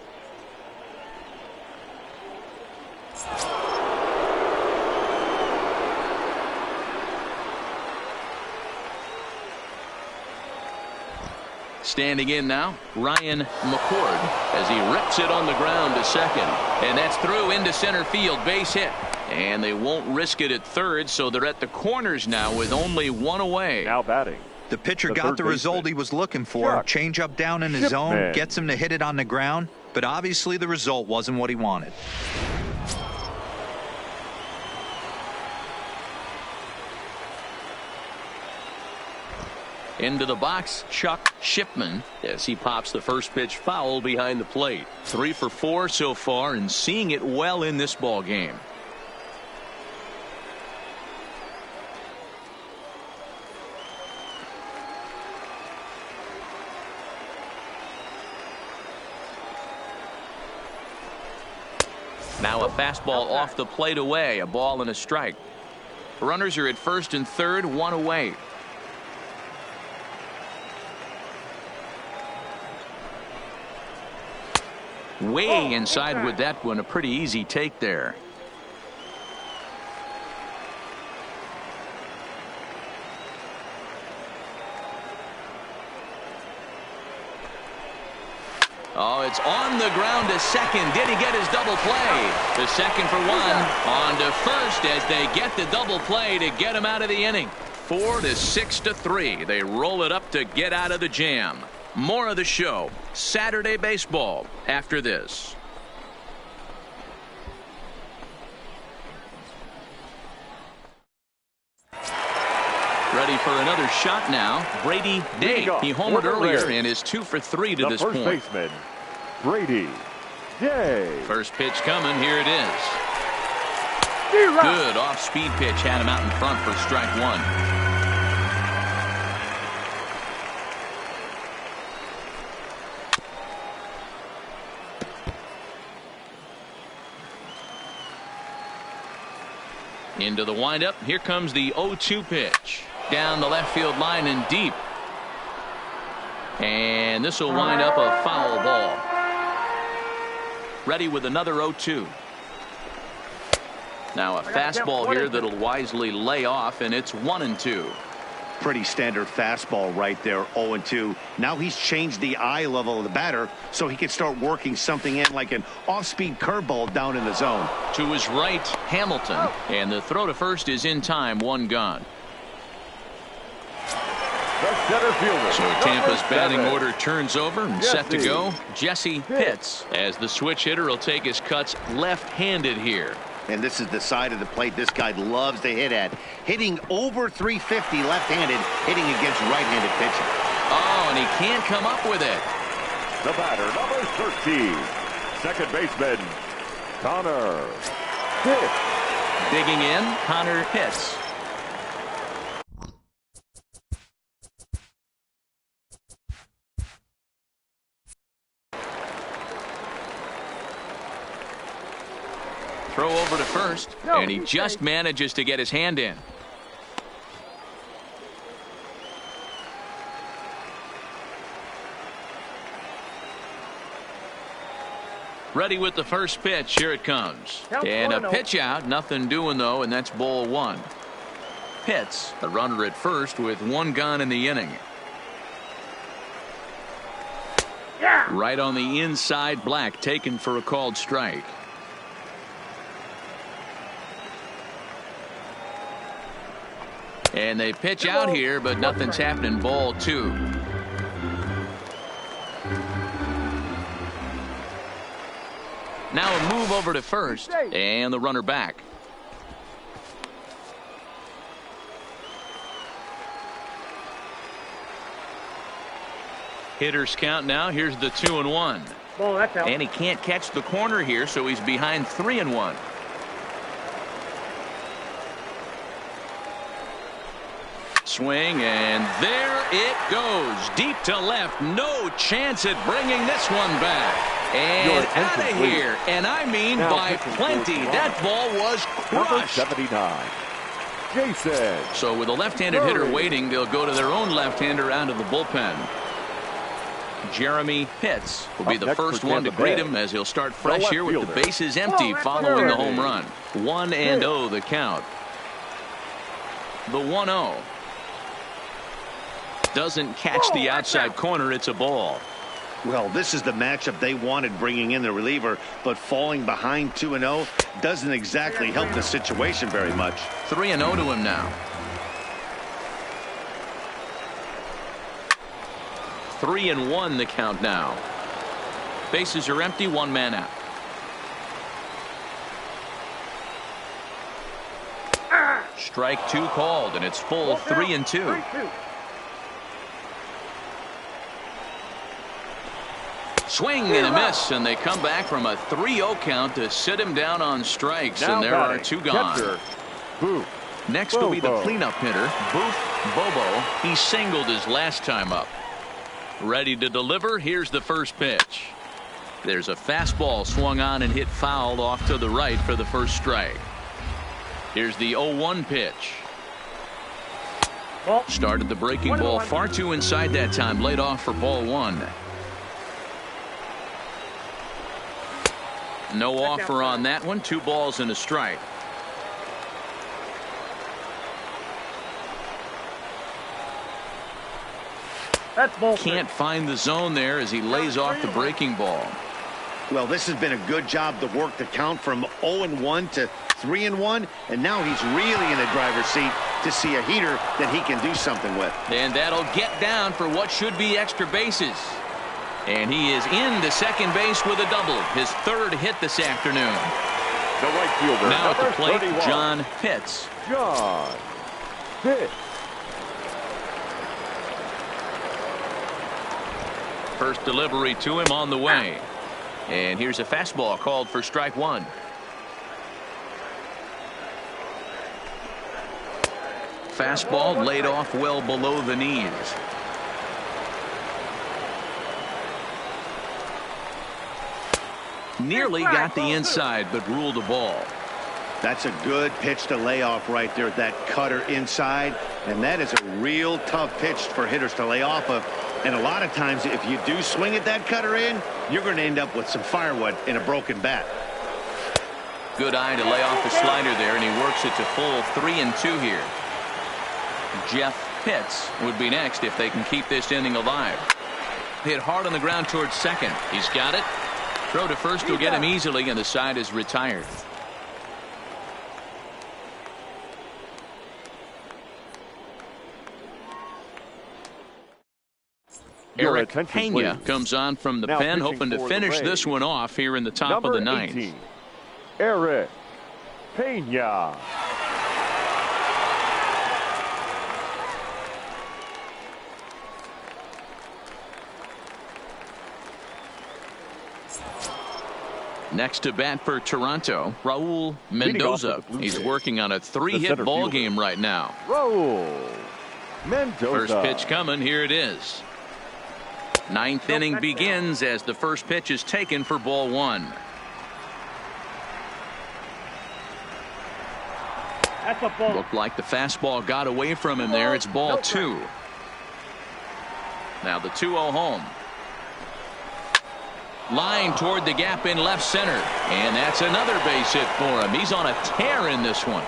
Standing in now, Ryan McCord as he rips it on the ground to second. And that's through into center field, base hit. And they won't risk it at third, so they're at the corners now with only one away. Now batting. The pitcher got the result he was looking for. Change up down in his zone, gets him to hit it on the ground, but obviously the result wasn't what he wanted. Into the box, Chuck Shipman, as he pops the first pitch foul behind the plate. 3 for 4 so far, and seeing it well in this ball game. Now a fastball off the plate away, a ball and a strike. Runners are at first and third, one away. Way inside with that one, a pretty easy take there. Oh, it's on the ground to second. Did he get his double play? The second for one. On to first as they get the double play to get him out of the inning. 4 to 6 to 3. They roll it up to get out of the jam. More of the show, Saturday Baseball, after this. Ready for another shot now. Brady Day. He homered earlier and is 2 for 3 to this point. First baseman, Brady Day. First pitch coming. Here it is. Good off-speed pitch. Had him out in front for strike one. Into the windup. Here comes the 0-2 pitch. Down the left field line and deep. And this will wind up a foul ball. Ready with another 0-2. Now a fastball here that'll wisely lay off, and it's 1-2. Pretty standard fastball right there, 0-2. Now he's changed the eye level of the batter so he can start working something in like an off-speed curveball down in the zone. To his right, Hamilton, and the throw to first is in time, one gone. The center fielder. So Tampa's batting order turns over and set to go. Jesse Pitts, as the switch hitter, will take his cuts left-handed here. And this is the side of the plate this guy loves to hit at. Hitting over 350 left-handed, hitting against right-handed pitching. Oh, and he can't come up with it. The batter, number 13, second baseman, Connor Pitts. Digging in, Connor Pitts. Throw over to first, and he just manages to get his hand in. Ready with the first pitch. Here it comes. And a pitch out. Nothing doing, though, and that's ball one. Pitts, a runner at first with one gone in the inning. Right on the inside, Black taken for a called strike. And they pitch out here, but nothing's happening. Ball two. Now a move over to first, and the runner back. Hitters count now. Here's the 2-1. And he can't catch the corner here, so he's behind 3-1. swing, and there it goes. Deep to left. No chance at bringing this one back. And out of here. And I mean now by plenty. That ball was crushed. Number 79, Jason. So with a left-handed hitter waiting, they'll go to their own left-hander out of the bullpen. Jeremy Pitts will be the first one to greet him as he'll start fresh here with the bases empty following the home run. 1-0 the count. The 1-0. Doesn't catch the outside corner. It's a ball. Well, this is the matchup they wanted, bringing in the reliever, but falling behind 2-0 doesn't exactly help the situation very much. 3-0 to him now. 3-1 the count now. Bases are empty, one man out. Strike two called, and it's full 3-2. Swing and a miss, and they come back from a 3-0 count to sit him down on strikes, and there are two gone. Next will be the cleanup hitter, Boof Bobo. He singled his last time up. Ready to deliver. Here's the first pitch. There's a fastball swung on and hit foul off to the right for the first strike. Here's the 0-1 pitch. Started the breaking ball far too inside that time. Laid off for ball one. No offer on that one. 2 balls and a strike. Can't find the zone there as he lays off the breaking ball. Well, this has been a good job to work the count from 0-1 to 3-1, and now he's really in the driver's seat to see a heater that he can do something with. And that'll get down for what should be extra bases. And he is into second base with a double. His third hit this afternoon. The right fielder. Now at the plate, 31. John Pitts. John Pitts. First delivery to him on the way. And here's a fastball called for strike one. Fastball laid off well below the knees. Nearly got the inside, but ruled a ball. That's a good pitch to lay off right there, that cutter inside. And that is a real tough pitch for hitters to lay off of. And a lot of times, if you do swing at that cutter in, you're going to end up with some firewood in a broken bat. Good eye to lay off the slider there, and he works it to full 3-2 here. Jeff Pitts would be next if they can keep this inning alive. Hit hard on the ground towards second. He's got it. Throw to first will get him easily, and the side is retired. Eric Pena comes on from the pen, hoping to finish this one off here in the top of the ninth. 18, Eric Pena. Next to bat for Toronto, Raul Mendoza. He's working on a 3-hit ball game right now. Raul Mendoza. First pitch coming. Here it is. Ninth inning begins as the first pitch is taken for ball one. That's a ball. Looked like the fastball got away from him there. It's ball two. Now the 2-0 home. Line toward the gap in left center. And that's another base hit for him. He's on a tear in this one.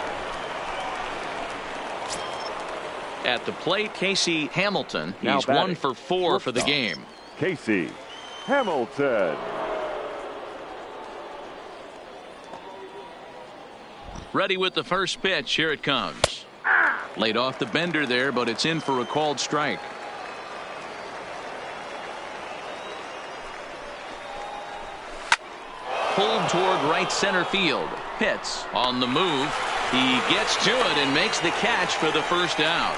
At the plate, Casey Hamilton. He's 1 for 4 for the game. Casey Hamilton. Ready with the first pitch. Here it comes. Laid off the bender there, but it's in for a called strike. Pulled toward right center field. Pitts on the move. He gets to it and makes the catch for the first out.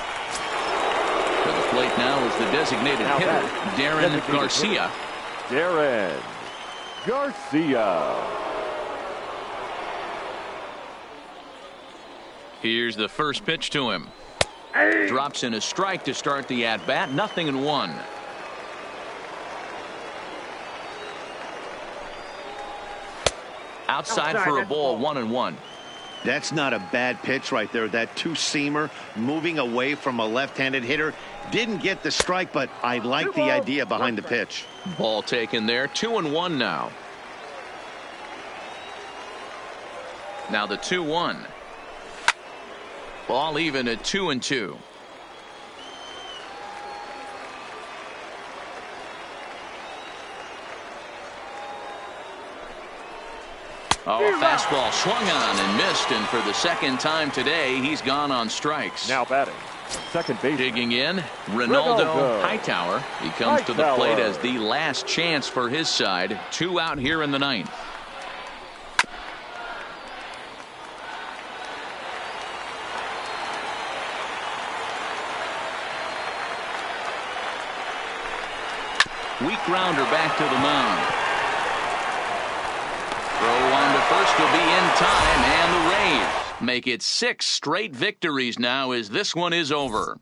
To the plate now is the designated hitter, Darren Garcia. Darren Garcia. Here's the first pitch to him. Drops in a strike to start the at-bat. 0-1. Outside for a ball. 1-1. That's not a bad pitch right there. That two-seamer moving away from a left-handed hitter. Didn't get the strike, but I like the idea behind the pitch. Ball taken there. 2-1 now. Now the 2-1. Ball even at 2-2. Oh, a fastball swung on and missed, and for the second time today, he's gone on strikes. Now batting, second base. Digging in, Ronaldo Hightower. He comes to the plate as the last chance for his side. 2 out here in the 9th. Weak grounder back to the mound. Throw on to first will be in time, and the Rays make it 6 straight victories now as this one is over.